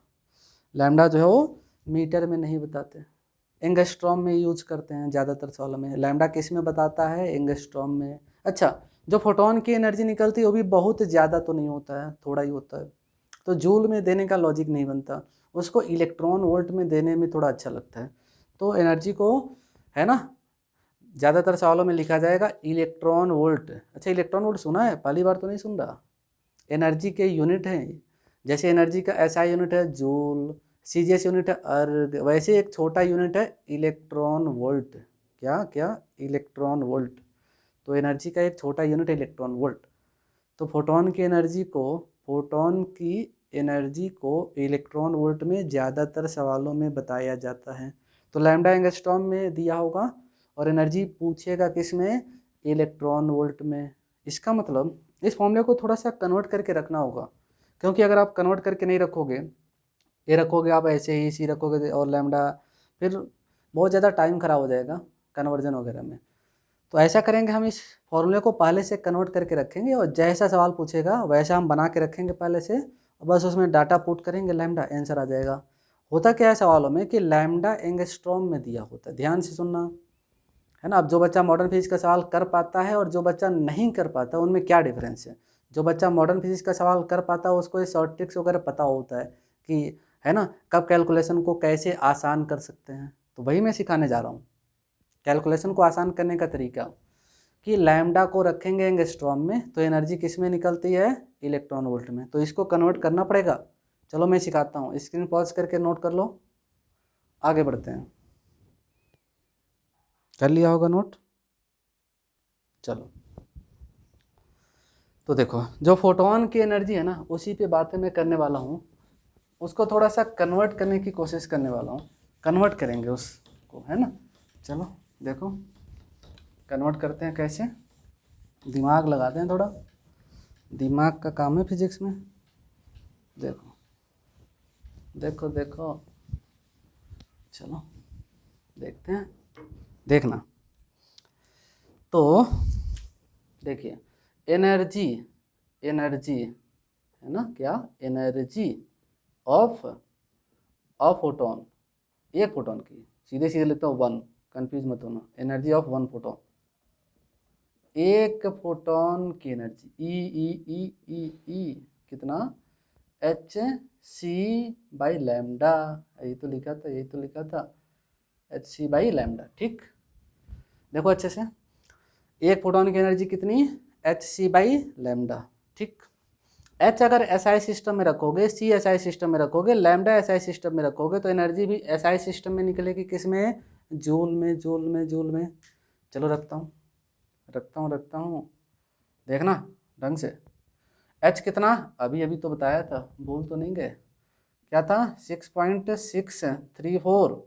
लैम्डा जो है वो मीटर में नहीं बताते, एंगस्ट्रॉम में यूज करते हैं ज़्यादातर सवालों में। लैम्डा किस में बताता है, एंगस्ट्रॉम में। अच्छा जो फोटोन की एनर्जी निकलती है वो भी बहुत ज़्यादा तो नहीं होता है, थोड़ा ही होता है, तो जूल में देने का लॉजिक नहीं बनता, उसको इलेक्ट्रॉन वोल्ट में देने में थोड़ा अच्छा लगता है, तो एनर्जी को, है ना, ज़्यादातर सवालों में लिखा जाएगा इलेक्ट्रॉन वोल्ट। अच्छा इलेक्ट्रॉन वोल्ट सुना है, पहली बार तो नहीं सुन रहा, एनर्जी के यूनिट हैं, जैसे एनर्जी का एसआई यूनिट है जूल, सीजीएस यूनिट है अर्ग, वैसे एक छोटा यूनिट है इलेक्ट्रॉन वोल्ट, क्या क्या, इलेक्ट्रॉन वोल्ट, तो एनर्जी का एक छोटा यूनिट है इलेक्ट्रॉन वोल्ट। तो फोटोन की एनर्जी को, फोटोन की एनर्जी को इलेक्ट्रॉन वोल्ट में ज़्यादातर सवालों में बताया जाता है, तो लैम्डा एंगस्ट्रॉम में दिया होगा और एनर्जी पूछेगा किस में, इलेक्ट्रॉन वोल्ट में। इसका मतलब इस फॉर्मूले को थोड़ा सा कन्वर्ट करके रखना होगा, क्योंकि अगर आप कन्वर्ट करके नहीं रखोगे, ये रखोगे आप ऐसे ही, सी रखोगे और लैम्डा, फिर बहुत ज़्यादा टाइम ख़राब हो जाएगा कन्वर्जन वगैरह में। तो ऐसा करेंगे, हम इस फॉर्मूले को पहले से कन्वर्ट करके रखेंगे और जैसा सवाल पूछेगा वैसा हम बना के रखेंगे पहले से, और बस उसमें डाटा पुट करेंगे, लैम्डा आंसर आ जाएगा। होता क्या है सवालों में कि लैम्डा एंगस्ट्रॉम में दिया होता है, ध्यान से सुनना, है ना। अब जो बच्चा मॉडर्न फिजिक्स का सवाल कर पाता है और जो बच्चा नहीं कर पाता उनमें क्या डिफरेंस है, जो बच्चा मॉडर्न फिजिक्स का सवाल कर पाता है उसको ये शॉर्ट ट्रिक्स वगैरह पता होता है कि, है ना, कब कैलकुलेशन को कैसे आसान कर सकते हैं, तो वही मैं सिखाने जा रहा हूँ, कैलकुलेशन को आसान करने का तरीका, कि लैम्डा को रखेंगे एंगस्ट्रॉम में तो एनर्जी किस में निकलती है, इलेक्ट्रॉन वोल्ट में, तो इसको कन्वर्ट करना पड़ेगा। चलो मैं सिखाता हूँ, स्क्रीन पॉज करके नोट कर लो, आगे बढ़ते हैं। कर लिया होगा नोट, चलो। तो देखो जो फोटोन की एनर्जी है ना, उसी पे बातें मैं करने वाला हूँ, उसको थोड़ा सा कन्वर्ट करने की कोशिश करने वाला हूँ, कन्वर्ट करेंगे उसको, है ना। चलो देखो कन्वर्ट करते हैं कैसे, दिमाग लगाते हैं थोड़ा, दिमाग का काम है फिजिक्स में। देखो देखो देखो, चलो देखते हैं, देखना। तो देखिए एनर्जी, एनर्जी है ना, क्या, एनर्जी ऑफ ऑफ फोटोन, एक फोटोन की, सीधे सीधे लिखता हूँ वन, कंफ्यूज मत होना, एनर्जी ऑफ वन फोटोन, एक फोटोन की एनर्जी, ई ई ई ई ई कितना, एच सी बाई लैम्डा, यही तो लिखा था, यही तो लिखा था, एच सी बाई लैम्डा। ठीक, देखो अच्छे से, एक प्रोटॉन की एनर्जी कितनी, एच सी बाई लैम्डा। ठीक, एच अगर एसआई सिस्टम में रखोगे, सी एसआई सिस्टम में रखोगे, लैम्डा एसआई सिस्टम में रखोगे, तो एनर्जी भी एसआई सिस्टम में निकलेगी, किस में, जूल में, जूल में, जूल में। चलो रखता हूँ, रखता हूँ, रखता हूँ, देखना ढंग से। एच कितना, अभी अभी तो बताया था, भूल तो नहीं गए, क्या था, 6.634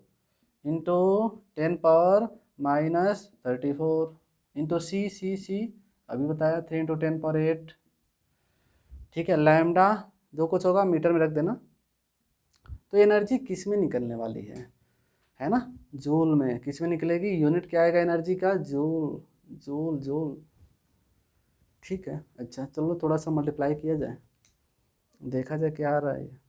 इंटू 10⁻⁻34 इंटू सी सी सी, अभी बताया 3 इंटू 10⁻8। ठीक है, लैम्डा जो कुछ होगा मीटर में रख देना। तो एनर्जी किस में निकलने वाली है ना, जूल में। किस में निकलेगी, यूनिट क्या आएगा एनर्जी का, जूल, जूल, जूल। ठीक है, अच्छा चलो थोड़ा सा मल्टीप्लाई किया जाए, देखा जाए क्या आ रहा है।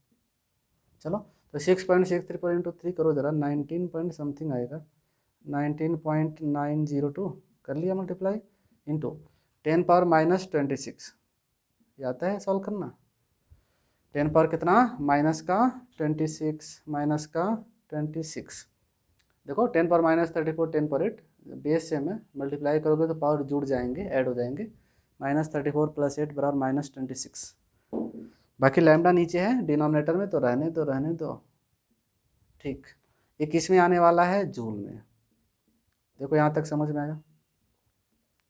चलो तो 6.634 इंटू 3 करो जरा, 19 पॉइंट समथिंग आएगा, 19.902 कर लिया मल्टीप्लाई, इंटू 10⁻⁻26, ये आता है सॉल्व करना। 10 पावर कितना, माइनस का 26, माइनस का 26, देखो 10⁻⁻34, 10⁻8, बेस सेम है, मल्टीप्लाई करोगे तो पावर जुड़ जाएंगे, ऐड हो जाएंगे, -34 + 8 बराबर -26। बाकी लैम्डा नीचे है डिनोमिनेटर में, तो रहने दो, रहने दो। ठीक, ये किस में आने वाला है, जूल में। देखो यहाँ तक समझ में आया,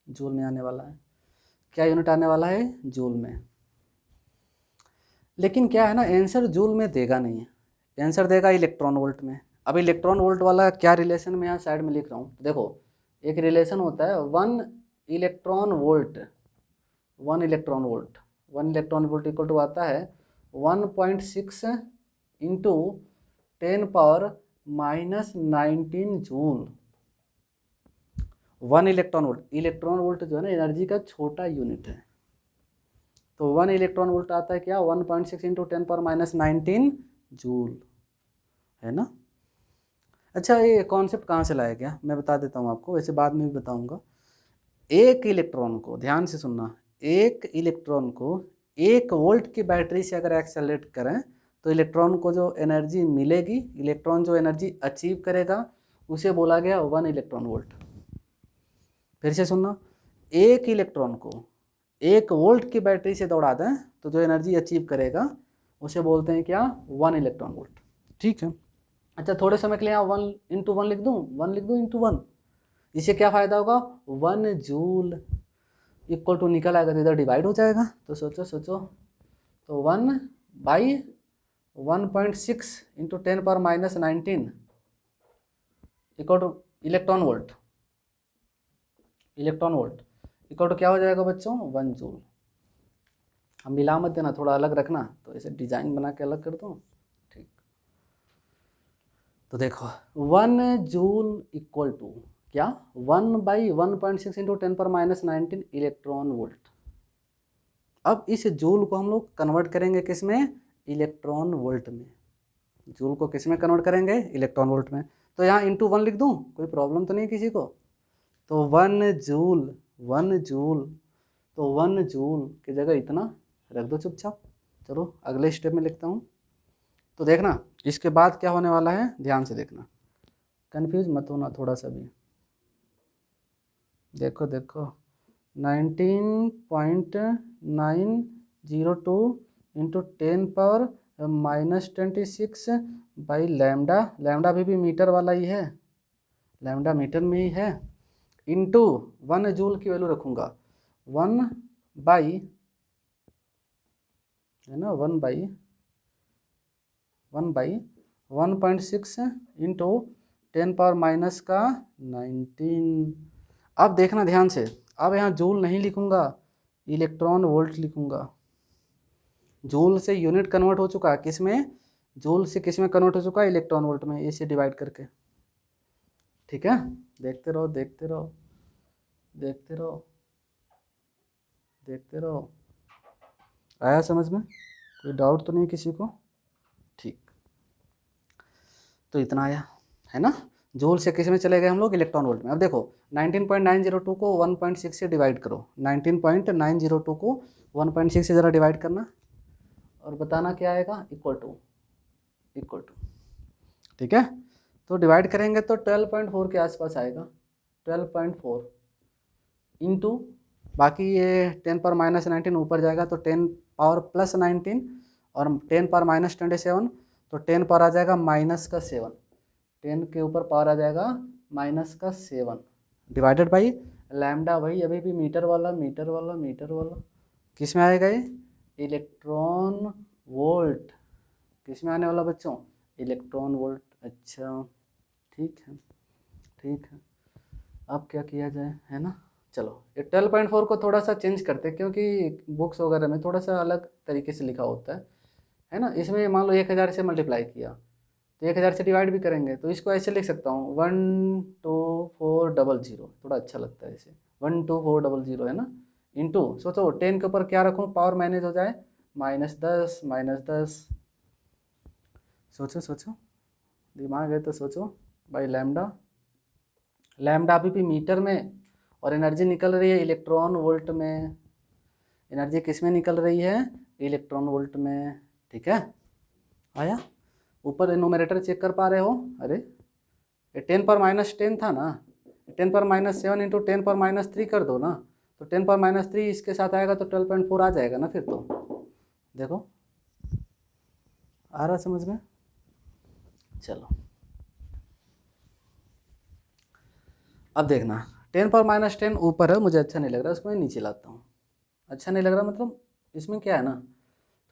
जूल में आने वाला है, क्या यूनिट आने वाला है, जूल में। लेकिन क्या है ना, आंसर जूल में देगा नहीं, आंसर देगा इलेक्ट्रॉन वोल्ट में। अब इलेक्ट्रॉन वोल्ट वाला क्या रिलेशन में यहाँ साइड में लिख रहा हूँ, देखो एक रिलेशन होता है 1 electron volt, 1 electron volt, 1 electron volt equal to आता है 1.6 into 10⁻⁻19 joule. 1 electron volt, electron volt जो है ना एनर्जी का छोटा यूनिट है, तो 1 इलेक्ट्रॉन वोल्ट आता है क्या, 1.6 इंटू 10⁻⁻19 जूल, है ना। अच्छा ये कॉन्सेप्ट कहाँ से लाया गया, मैं बता देता हूँ आपको, वैसे बाद में भी बताऊँगा। एक इलेक्ट्रॉन को, ध्यान से सुनना, एक इलेक्ट्रॉन को 1 वोल्ट की बैटरी से अगर एक्सेलरेट करें तो इलेक्ट्रॉन को जो एनर्जी मिलेगी, इलेक्ट्रॉन जो एनर्जी अचीव करेगा, उसे बोला गया 1 इलेक्ट्रॉन वोल्ट। फिर से सुनना, एक इलेक्ट्रॉन को 1 वोल्ट की बैटरी से दौड़ा दें तो जो एनर्जी अचीव करेगा उसे बोलते हैं क्या, 1 इलेक्ट्रॉन वोल्ट। ठीक है, अच्छा थोड़े समय के लिए यहाँ 1 इंटू 1 लिख दूँ, 1 लिख दूँ इंटू 1, इससे क्या फ़ायदा होगा, 1 जूल इक्वल टू निकल आएगा तो इधर डिवाइड हो जाएगा, तो सोचो सोचो, तो 1/1.6 into 10⁻⁻19 equal to electron volt, electron volt equal to क्या हो जाएगा बच्चों, 1 जूल। अब मिला मत देना, थोड़ा अलग रखना, तो ऐसे डिजाइन बना के अलग कर दो। ठीक, तो देखो 1 जूल इक्वल टू क्या, 1/1.6 इंटू 10⁻⁻19 इलेक्ट्रॉन वोल्ट। अब इस जूल को हम लोग कन्वर्ट करेंगे किस में, इलेक्ट्रॉन वोल्ट में। जूल को किस में कन्वर्ट करेंगे, इलेक्ट्रॉन वोल्ट में। तो यहाँ इंटू 1 लिख दूँ, कोई प्रॉब्लम तो नहीं किसी को। तो 1 जूल, 1 जूल, तो 1 जूल की जगह इतना रख दो चुपचाप। चलो अगले स्टेप में लिखता हूँ, तो देखना इसके बाद क्या होने वाला है, ध्यान से देखना, कंफ्यूज मत होना थोड़ा सा भी। देखो देखो 19.902 इंटू 10⁻⁻26 बाई लैम्डा, लैम्डा भी मीटर वाला ही है, लैम्डा मीटर में ही है, इंटू 1 जूल की वैल्यू रखूँगा 1 बाई, है ना, 1/1.6 इंटू 10⁻⁻19। अब देखना ध्यान से, अब यहाँ जूल नहीं लिखूँगा, इलेक्ट्रॉन वोल्ट लिखूँगा। जूल से यूनिट कन्वर्ट हो चुका है किस में, जूल से किस में कन्वर्ट हो चुका है, इलेक्ट्रॉन वोल्ट में, इसे डिवाइड करके। ठीक है, देखते रहो, देखते रहो, देखते रहो, देखते रहो। आया समझ में, कोई डाउट तो नहीं किसी को। ठीक, तो इतना आया, है ना। जूल से किस में चले गए हम लोग, इलेक्ट्रॉन वोल्ट में। अब देखो 19.902 को 1.6 से डिवाइड करो, 19.902 को 1.6 से ज़रा डिवाइड करना, और बताना क्या आएगा, इक्वल टू। ठीक है, तो डिवाइड करेंगे तो 12.4 के आसपास आएगा, 12.4 इंटू, बाकी ये 10 पर माइनस 19 ऊपर जाएगा तो 10 पावर प्लस 19 और 10 पर माइनस 27, तो 10 पर आ जाएगा माइनस का 7, 10 के ऊपर पावर आ जाएगा माइनस का 7 डिवाइडेड बाई लैम्डा, वही अभी भी मीटर वाला किस में आएगा ये, इलेक्ट्रॉन वोल्ट। किस में आने वाला बच्चों, इलेक्ट्रॉन वोल्ट। अच्छा ठीक है, अब क्या किया जाए, है ना। चलो ये 12.4 को थोड़ा सा चेंज करते हैं, क्योंकि बुक्स वगैरह में थोड़ा सा अलग तरीके से लिखा होता है ना। इसमें मान लो 1000 से मल्टीप्लाई किया तो 1000 से डिवाइड भी करेंगे, तो इसको ऐसे लिख सकता हूँ 12400, थोड़ा अच्छा लगता है ऐसे, 12400 है ना, इंटू, सोचो 10 के ऊपर क्या रखूँ, पावर मैनेज हो जाए, -10, सोचो दिमाग है तो सोचो भाई, लैम्डा अभी भी मीटर में, और एनर्जी निकल रही है इलेक्ट्रॉन वोल्ट में। एनर्जी किस में निकल रही है, इलेक्ट्रॉन वोल्ट में। ठीक है, आया। ऊपर न्यूमरेटर चेक कर पा रहे हो, अरे ये 10 पर -10 था ना, 10 पर -7 इंटू 10 पर -3 कर दो ना, तो 10 पर -3 इसके साथ आएगा तो 12.4 आ जाएगा ना फिर। तो देखो आ रहा समझ में। चलो अब देखना, 10 पर -10 ऊपर है, मुझे अच्छा नहीं लग रहा, उसको मैं नीचे लाता हूँ। अच्छा नहीं लग रहा मतलब इसमें क्या है ना,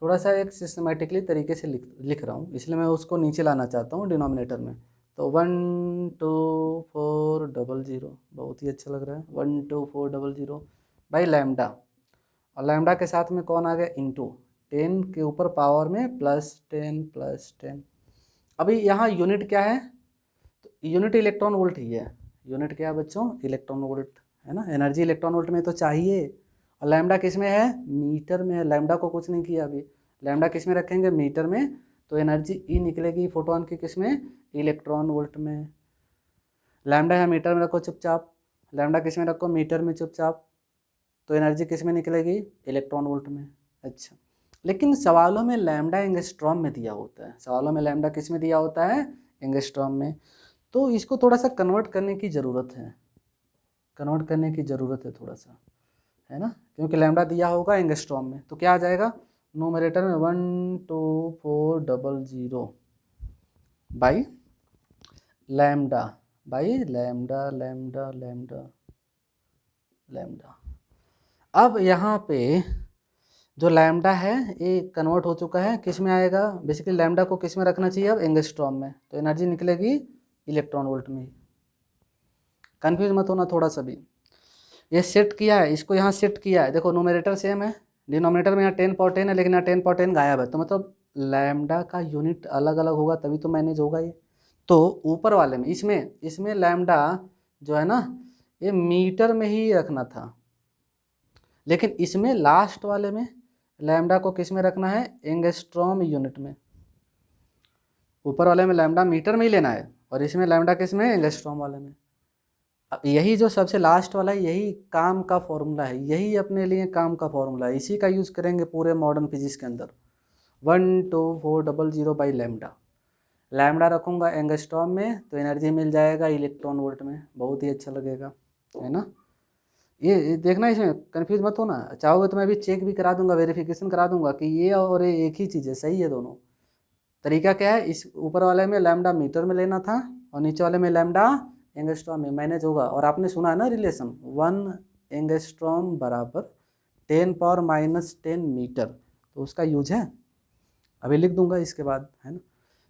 थोड़ा सा एक सिस्टमेटिकली तरीके से लिख रहा हूँ, इसलिए मैं उसको नीचे लाना चाहता हूँ डिनोमिनेटर में। तो 12400, बहुत ही अच्छा लग रहा है, 12400 बाई लैम्डा, और लैम्डा के साथ में कौन आ गया, इंटू 10 के ऊपर पावर में +10। अभी यहाँ यूनिट क्या है, तो यूनिट इलेक्ट्रॉन वोल्ट ही है। यूनिट क्या है बच्चों, इलेक्ट्रॉन वोल्ट, है ना। एनर्जी इलेक्ट्रॉन वोल्ट में तो चाहिए, और लैम्डा किस में है, मीटर में है। लैम्डा को कुछ नहीं किया अभी, लैम्डा किस में रखेंगे, मीटर में, तो एनर्जी ई निकलेगी फोटोन की किस में, इलेक्ट्रॉन वोल्ट में। लैम्डा है मीटर में रखो चुपचाप, लैम्डा किस में रखो, मीटर में चुपचाप, तो एनर्जी किस में निकलेगी, इलेक्ट्रॉन वोल्ट में। अच्छा, लेकिन सवालों में लैम्डा एंगस्ट्रॉम में दिया होता है, सवालों में लैम्डा किस में दिया होता है, एंगस्ट्रॉम में। तो इसको थोड़ा सा कन्वर्ट करने की ज़रूरत है, थोड़ा सा, है ना, क्योंकि लैम्डा दिया होगा एंगस्ट्रॉम में, तो क्या आ जाएगा, नोमरेटर में 12400 बाई लैम्डा, लैम्डा। अब यहाँ पे जो लैम्डा है ये कन्वर्ट हो चुका है, किस में आएगा, बेसिकली लैम्डा को किस में रखना चाहिए अब, एंगस्ट्रॉम में, तो एनर्जी निकलेगी इलेक्ट्रॉन वोल्ट में। कन्फ्यूज मत होना थोड़ा सा भी, ये सेट किया है, इसको यहाँ सेट किया है, देखो नोमिनेटर सेम है, डिनोमिनेटर में यहाँ 10 पावर 10 है, लेकिन यहाँ 10 पावर 10 गायब है, तो मतलब लैम्डा का यूनिट अलग अलग होगा तभी तो मैनेज होगा ये। तो ऊपर वाले में इसमें लैम्डा जो है ना, ये मीटर में ही रखना था, लेकिन इसमें लास्ट वाले में लैम्डा को किस में रखना है, एंगस्ट्रॉम यूनिट में। ऊपर वाले में लैम्डा मीटर में ही लेना है, और इसमें लैम्डा किस में, एंगस्ट्रॉम वाले में। अब यही जो सबसे लास्ट वाला है, यही काम का फॉर्मूला है, यही अपने लिए काम का फॉर्मूला है, इसी का यूज़ करेंगे पूरे मॉडर्न फिजिक्स के अंदर। 12400 बाई लैम्डा, लैम्डा रखूँगा एंगस्ट्रॉम में तो एनर्जी मिल जाएगा इलेक्ट्रॉन वोल्ट में, बहुत ही अच्छा लगेगा, है ना। ये देखना, इसमें कंफ्यूज मत होना, चाहोगे तो मैं भी चेक भी करा दूंगा, वेरिफिकेशन करा दूंगा कि ये और ये एक ही चीज़ है, सही है दोनों। तरीका क्या है, इस ऊपर वाले में लैम्डा मीटर में लेना था, और नीचे वाले में लैम्डा एंगस्ट्रॉम में, मैनेज होगा। और आपने सुना है ना रिलेशन, 1 एंगस्ट्रॉम बराबर 10 पावर -10 मीटर, तो उसका यूज है, अभी लिख दूंगा इसके बाद, है ना।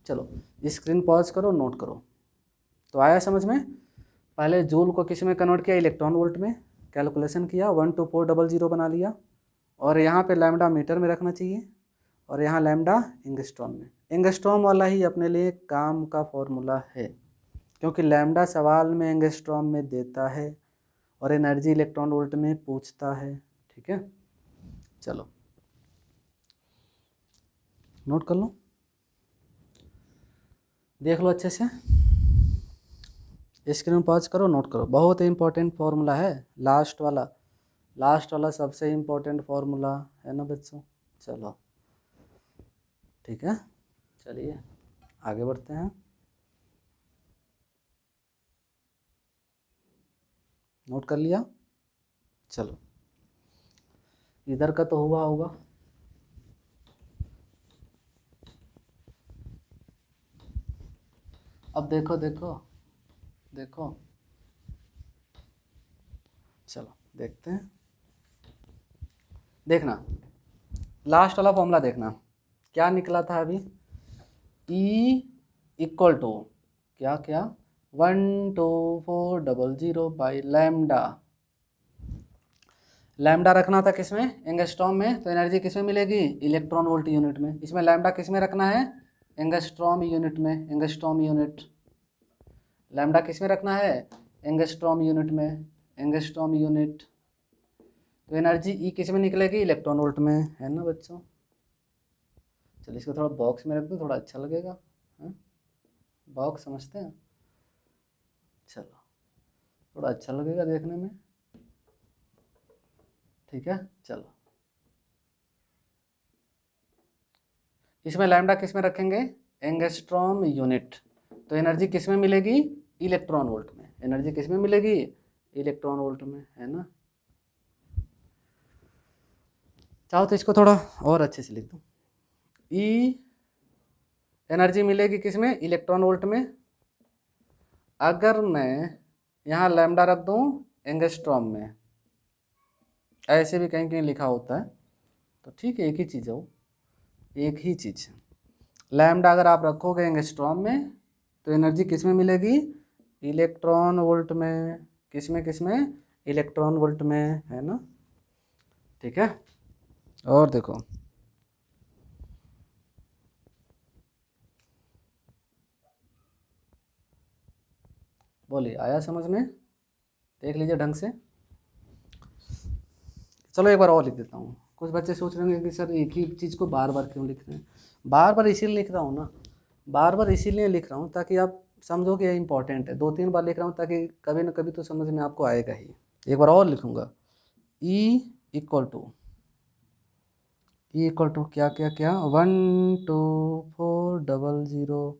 चलो स्क्रीन पॉज करो, नोट करो। तो आया समझ में, पहले जूल को किस में कन्वर्ट किया, इलेक्ट्रॉन वोल्ट में, कैलकुलेशन किया, 12400 बना लिया, और यहाँ पे लैम्डा मीटर में रखना चाहिए, और यहाँ लैम्डा एंगस्ट्रॉम में। एंगस्ट्रॉम वाला ही अपने लिए काम का फॉर्मूला है, क्योंकि लैम्डा सवाल में एंगस्ट्रॉम में देता है, और एनर्जी इलेक्ट्रॉन वोल्ट में पूछता है। ठीक है, चलो नोट कर लो, देख लो अच्छे से, स्क्रीन पॉज करो, नोट करो, बहुत इंपॉर्टेंट फॉर्मूला है, लास्ट वाला सबसे इम्पोर्टेंट फॉर्मूला है ना बच्चों। चलो ठीक है, चलिए आगे बढ़ते हैं। नोट कर लिया? चलो, इधर का तो हुआ होगा। अब देखो देखो देखो, चलो देखते हैं। देखना, लास्ट वाला फॉर्मूला देखना क्या निकला था अभी। E इक्वल टू क्या क्या 12400 बाई लैम्डा। लैम्डा रखना था किसमें, एंगस्ट्रॉम में, तो एनर्जी किसमें मिलेगी, इलेक्ट्रॉन वोल्ट यूनिट में। इसमें लैम्डा किसमें रखना है, एंगस्ट्रॉम यूनिट में, एंगस्ट्रॉम यूनिट। लैम्डा किसमें रखना है, एंगस्ट्रॉम यूनिट में, एंगस्ट्रॉम यूनिट। तो एनर्जी ई किस में निकलेगी, इलेक्ट्रॉन वोल्ट में, है ना बच्चों। चलिए इसको थोड़ा बॉक्स में रख दूँ, थोड़ा अच्छा लगेगा, है? बॉक्स समझते हैं, चलो थोड़ा अच्छा लगेगा देखने में, ठीक है। चलो इसमें लैम्डा किस में रखेंगे, एंगस्ट्रॉम यूनिट। तो एनर्जी किस में मिलेगी, इलेक्ट्रॉन वोल्ट में। एनर्जी किस में मिलेगी, इलेक्ट्रॉन वोल्ट में, है ना। चाहो तो इसको थोड़ा और अच्छे से लिख दूँ। ई एनर्जी मिलेगी किस में, इलेक्ट्रॉन वोल्ट में। अगर मैं यहाँ लैम्डा रख दूँ एंगस्ट्रॉम में, ऐसे भी कहीं कहीं लिखा होता है, तो ठीक है, एक ही चीज़ है वो, एक ही चीज़ है। लैम्डा अगर आप रखोगे एंगस्ट्रॉम में, तो एनर्जी किस में मिलेगी, इलेक्ट्रॉन वोल्ट में। किस में इलेक्ट्रॉन वोल्ट में, है ना। ठीक है, और देखो बोलिए, आया समझ में, देख लीजिए ढंग से। चलो एक बार और लिख देता हूँ। कुछ बच्चे सोच रहे होंगे कि सर एक ही चीज़ को बार बार क्यों लिख रहे हैं। बार बार इसीलिए लिख रहा हूँ ना, बार बार इसीलिए लिख रहा हूँ ताकि आप समझो कि ये इंपॉर्टेंट है। 2-3 बार लिख रहा हूँ ताकि कभी ना कभी तो समझ में आपको आएगा ही। एक बार और लिखूँगा, ई इक्वल टू क्या क्या क्या 12400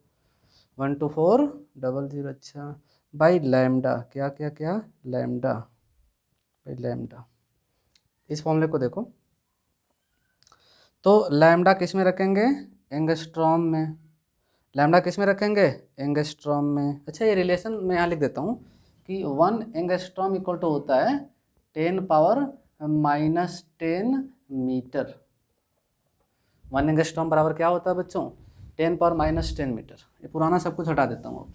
12400, अच्छा, बाई लैम्डा क्या क्या क्या लैम्डा, बाई लैम्डा। इस फॉर्मूले को देखो, तो लैम्डा किस में रखेंगे, एंगस्ट्रॉम में। लैम्डा किस में रखेंगे, एंगस्ट्रॉम में। अच्छा ये रिलेशन मैं यहाँ लिख देता हूँ कि 1 एंगस्ट्रॉम इक्वल टू होता है 10⁻⁻10 मीटर। 1 एंगस्ट्रॉम बराबर क्या होता है बच्चों, 10⁻⁻10 मीटर। ये पुराना सब कुछ हटा देता हूँ अब।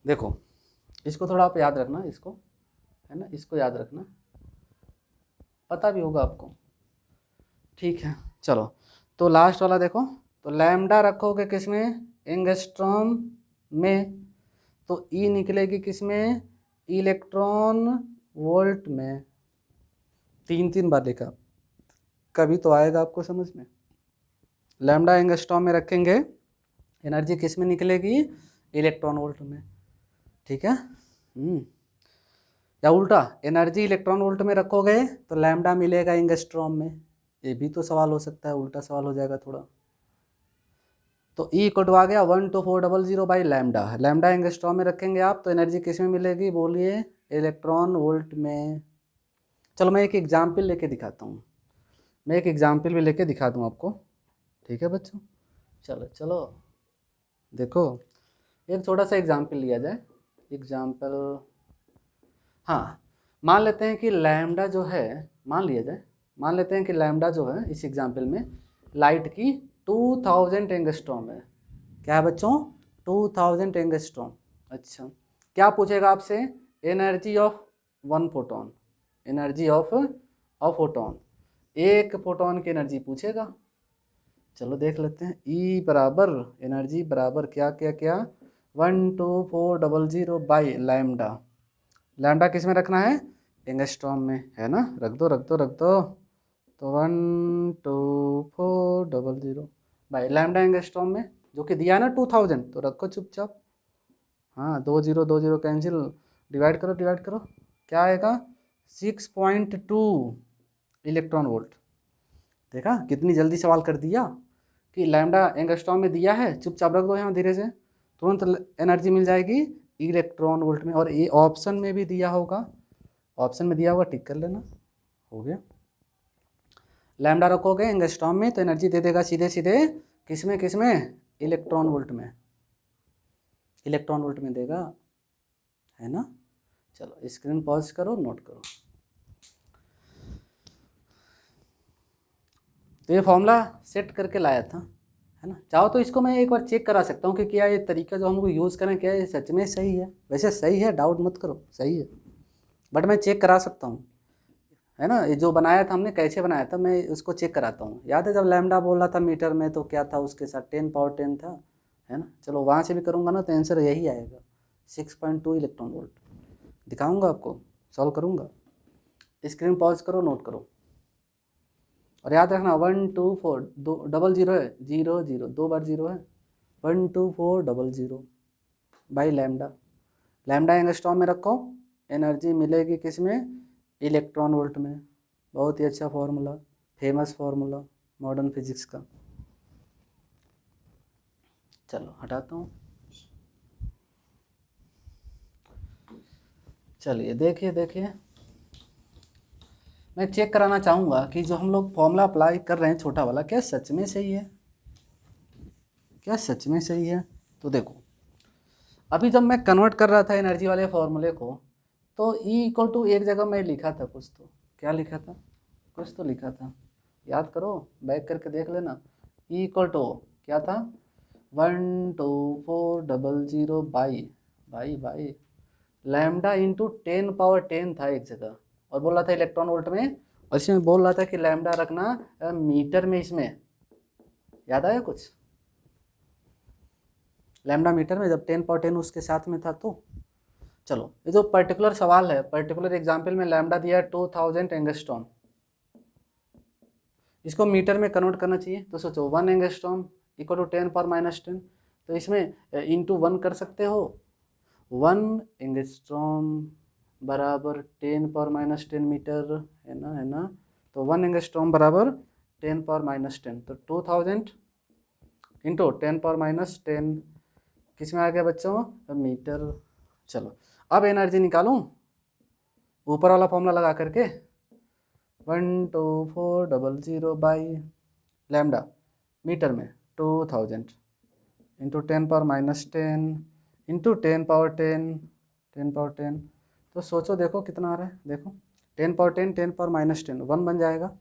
देखो इसको थोड़ा आप याद रखना, इसको, है ना, इसको याद रखना, पता भी होगा आपको, ठीक है। चलो तो लास्ट वाला देखो, तो लैम्डा रखोगे किस में, एंगस्ट्रॉम में, तो ई निकलेगी किस में, इलेक्ट्रॉन वोल्ट में। 3-3 बार लिखा, कभी तो आएगा आपको समझ में। लैम्डा एंगस्ट्रॉम में रखेंगे, एनर्जी किस में निकलेगी, इलेक्ट्रॉन वोल्ट में, ठीक है। या उल्टा एनर्जी इलेक्ट्रॉन वोल्ट में रखोगे तो लैम्डा मिलेगा एंगस्ट्रॉम में। ये भी तो सवाल हो सकता है, उल्टा सवाल हो जाएगा थोड़ा। तो ई इक्वल टू आ गया 12400 बाई लैम्डा। लैम्डा एंगस्ट्रॉम में रखेंगे आप, तो एनर्जी किस में मिलेगी, बोलिए, इलेक्ट्रॉन वोल्ट में। चलो मैं एक एग्जाम्पल लेके दिखाता हूँ, मैं एक एग्जाम्पल भी लेके दिखा दूँ आपको, ठीक है बच्चों। चलो चलो देखो, एक छोटा सा एग्जाम्पल लिया जाए। एग्जाम्पल, हाँ, मान लेते हैं कि लैम्डा जो है, मान लिया जाए, मान लेते हैं कि लैम्डा जो है इस एग्जाम्पल में लाइट की 2000 एंगस्ट्रॉम है। क्या है बच्चों, 2000 एंगस्ट्रॉम। अच्छा, क्या पूछेगा आपसे, energy of 1 photon, energy of a photon, एक फोटोन की एनर्जी पूछेगा। चलो देख लेते हैं, ई बराबर एनर्जी बराबर क्या क्या क्या 12400 बाई लैम्डा। लैम्डा किस में रखना है, एंगस्ट्रॉम में, है ना, रख दो रख दो रख दो। तो 12400 बाई लैम्डा एंगस्ट्रॉम में, जो कि दिया है ना 2000, तो रखो चुपचाप। हाँ, 2 0 कैंसिल, डिवाइड करो, क्या आएगा 6.2 इलेक्ट्रॉन वोल्ट। देखा कितनी जल्दी सवाल कर दिया कि लैम्डा एंगस्ट्रॉम में दिया है, चुपचाप रख दो यहाँ धीरे से, तुरंत एनर्जी मिल जाएगी इलेक्ट्रॉन वोल्ट में। और ये ऑप्शन में भी दिया होगा, ऑप्शन में दिया होगा, टिक कर लेना, हो गया। लैम्डा रखोगे एंगस्ट्रॉम में तो एनर्जी दे देगा सीधे सीधे किसमें इलेक्ट्रॉन वोल्ट में, इलेक्ट्रॉन वोल्ट में देगा, है ना। चलो स्क्रीन पॉज करो, नोट करो। तो ये फॉर्मूला सेट करके लाया था, है ना। चाहो तो इसको मैं एक बार चेक करा सकता हूँ कि क्या ये तरीका जो हम लोग यूज़ करें क्या ये सच में सही है। वैसे सही है, डाउट मत करो, सही है, बट मैं चेक करा सकता हूँ, है ना। ये जो बनाया था हमने, कैसे बनाया था, मैं उसको चेक कराता हूँ। याद है जब लैम्डा बोल रहा था मीटर में तो क्या था उसके साथ 10 पावर 10 था, है ना। चलो वहाँ से भी करूँगा ना तो आंसर यही आएगा 6.2 इलेक्ट्रॉन वोल्ट। दिखाऊँगा आपको, सॉल्व करूँगा। स्क्रीन पॉज करो, नोट करो, और याद रखना 1 2 4 दो डबल जीरो है, 0 0 दो बार 0 है, 1 2 4 0 बाई लैम्डा। लैम्डा एंगस्ट्रॉम में रखो, एनर्जी मिलेगी किस में, इलेक्ट्रॉन वोल्ट में। बहुत ही अच्छा formula, famous formula modern physics का। चलो हटाता हूँ। चलिए देखिए मैं चेक कराना चाहूँगा कि जो हम लोग फॉर्मूला अप्लाई कर रहे हैं छोटा वाला, क्या सच में सही है, क्या सच में सही है। तो देखो अभी जब मैं कन्वर्ट कर रहा था एनर्जी वाले फॉर्मूले को, तो E इक्वल टू एक जगह मैं लिखा था कुछ, तो क्या लिखा था, कुछ तो लिखा था, याद करो, बैक करके देख लेना। E इक्वल टू क्या था, 1 2 4 0 बाई लैम्डा इंटू 10 पावर 10 था एक जगह, और बोल रहा था इलेक्ट्रॉन वोल्ट में, और इसमें बोल रहा था कि लैम्डा रखना मीटर में। इसमें याद आया कुछ, लैम्डा मीटर में, जब 10 पावर 10 उसके साथ में था। तो चलो ये जो पर्टिकुलर सवाल है, पर्टिकुलर एग्जाम्पल में लैम्डा दिया है 2000 एंगस्ट्रॉम, इसको मीटर में कन्वर्ट करना चाहिए। तो सोचो 1 एंगस्ट्रॉम इक्वल टू 10 पावर -10, तो इसमें इंटू 1 कर सकते हो, 1 एंगस्ट्रॉम बराबर 10 पावर -10 मीटर, है ना। तो 1 एंगस्ट्रॉम बराबर 10 पावर -10, तो 2000 इंटू 10 पावर-10 किस में आ गया बच्चों, मीटर। चलो अब एनर्जी निकालूं ऊपर वाला फॉर्मूला लगा करके, 1 2 4 0 बाई लैम्डा मीटर में 2000 इंटू 10 पावर-10 इंटू 10 पावर 10 तो सोचो देखो कितना आ रहा है, देखो 10 पावर 10 10 पावर-10 1 बन जाएगा,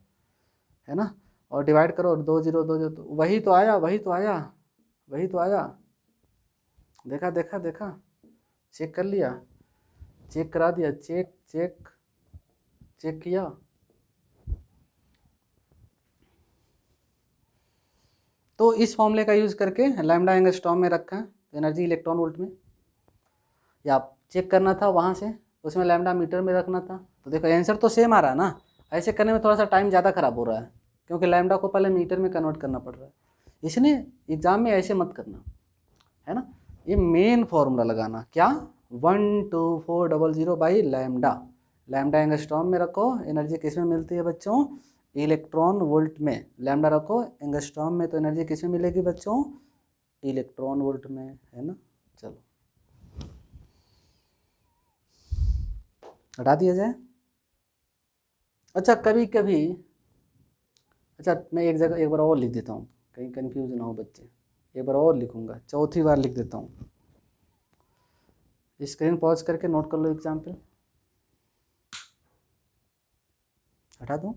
है ना। और डिवाइड करो 2 0 2 0, तो वही तो आया, देखा, चेक कर लिया, चेक करा दिया, चेक किया। तो इस फॉर्मूले का यूज करके लैम्डा एंगस्ट्रॉम में रखा है, एनर्जी इलेक्ट्रॉन वोल्ट में, या चेक करना था वहाँ से, उसमें लैम्डा मीटर में रखना था। तो देखो आंसर तो सेम आ रहा है ना। ऐसे करने में थोड़ा सा टाइम ज़्यादा खराब हो रहा है, क्योंकि लैम्डा को पहले मीटर में कन्वर्ट करना पड़ रहा है, इसलिए एग्जाम में ऐसे मत करना, है ना। ये मेन फॉर्मूला लगाना, क्या 1 2 4 0 बाई लैम्डा एंगस्ट्रॉम में रखो, एनर्जी किस में मिलती है बच्चों, इलेक्ट्रॉन वोल्ट में। लैम्डा रखो एंगस्ट्रॉम में, तो एनर्जी किस में मिलेगी बच्चों, इलेक्ट्रॉन वोल्ट में, है ना। चलो हटा दिया जाए। अच्छा कभी कभी, अच्छा मैं एक जगह एक बार और लिख देता हूँ, कहीं कंफ्यूज ना हो बच्चे, एक बार और लिखूंगा, चौथी बार लिख देता हूँ। स्क्रीन पॉज करके नोट कर लो एग्जाम्पल। हटा दूँ,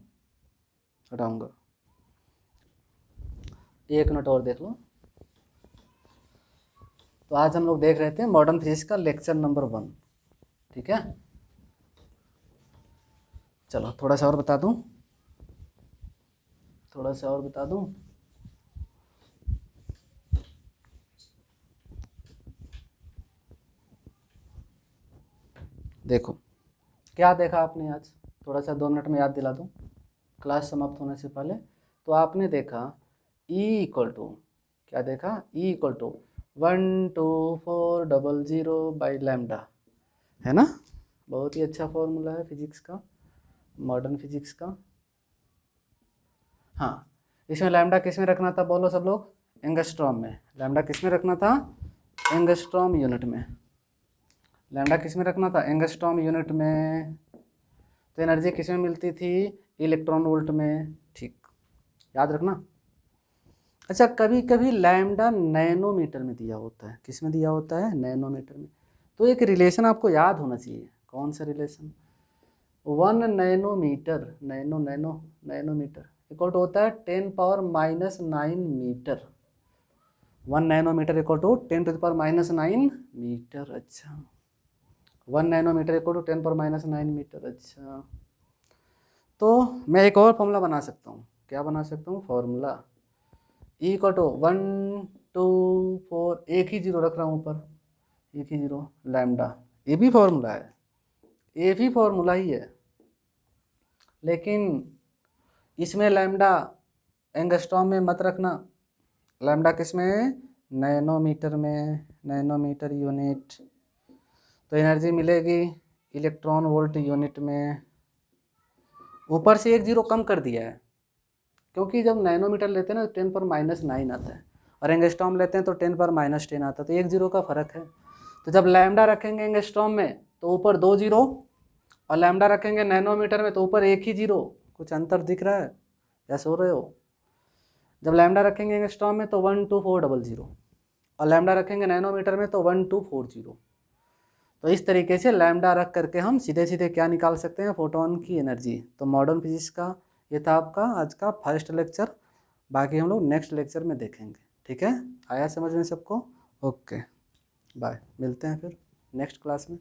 हटाऊंगा, 1 मिनट और देख लो। तो आज हम लोग देख रहे थे मॉडर्न फिजिक्स का लेक्चर नंबर 1, ठीक है। चलो थोड़ा सा और बता दूं, देखो क्या देखा आपने आज, थोड़ा सा 2 मिनट में याद दिला दूं क्लास समाप्त होने से पहले। तो आपने देखा E इक्वल टू, क्या देखा, E इक्वल टू 12400/λ, है ना। बहुत ही अच्छा फॉर्मूला है फिजिक्स का, मॉडर्न फिजिक्स का। हाँ, इसमें लैम्डा किस में रखना था बोलो सब लोग? एंगस्ट्रॉम में। लैम्डा किस में रखना था? एंगस्ट्रॉम यूनिट में। लैम्डा किस में रखना था? एंगस्ट्रॉम यूनिट में। तो एनर्जी किस में मिलती थी? इलेक्ट्रॉन वोल्ट में। ठीक, याद रखना। अच्छा, कभी कभी लैम्डा नैनोमीटर में दिया होता है। किस में दिया होता है? नैनोमीटर में। तो एक रिलेशन आपको याद होना चाहिए। कौन सा relation? 1 nanometre, nanometre equal to होता है 10⁻⁹ metre. 1 nanometre equal to 10⁻⁹ metre. अच्छा, 1 नैनोमीटर इक्वल टू 10⁻⁹ मीटर। अच्छा, तो मैं एक और फॉर्मूला बना सकता हूँ। क्या बना सकता हूँ? फॉर्मूला इक्वल टू 124, एक ही जीरो रख रहा हूँ ऊपर, एक ही जीरो, लैम्डा। ये भी फॉर्मूला है, ये भी फॉर्मूला ही है, लेकिन इसमें लैम्डा एंगस्ट्रॉम में मत रखना। लैम्डा किस में? नैनोमीटर में, नैनोमीटर यूनिट। तो एनर्जी मिलेगी इलेक्ट्रॉन वोल्ट यूनिट में। ऊपर से एक जीरो कम कर दिया है, क्योंकि जब नैनोमीटर लेते हैं ना तो 10⁻⁹ आता है, और एंगस्ट्रॉम लेते हैं तो 10⁻⁻10 आता है, तो एक जीरो का फर्क है। तो जब लैम्डा रखेंगे एंगस्ट्रॉम में तो ऊपर 2 जीरो, और लैम्डा रखेंगे नैनोमीटर में तो ऊपर एक ही जीरो। कुछ अंतर दिख रहा है या सो रहे हो? जब लैम्डा रखेंगे एंगस्ट्रॉम में तो 12400, और लैम्डा रखेंगे नैनोमीटर में तो 1240। तो इस तरीके से लैम्डा रख करके हम सीधे सीधे क्या निकाल सकते हैं? फोटोन की एनर्जी। तो मॉडर्न फिजिक्स का ये था आपका आज का फर्स्ट लेक्चर। बाकी हम लोग नेक्स्ट लेक्चर में देखेंगे। ठीक है, आया समझ में सबको? ओके, बाय, मिलते हैं फिर नेक्स्ट क्लास में।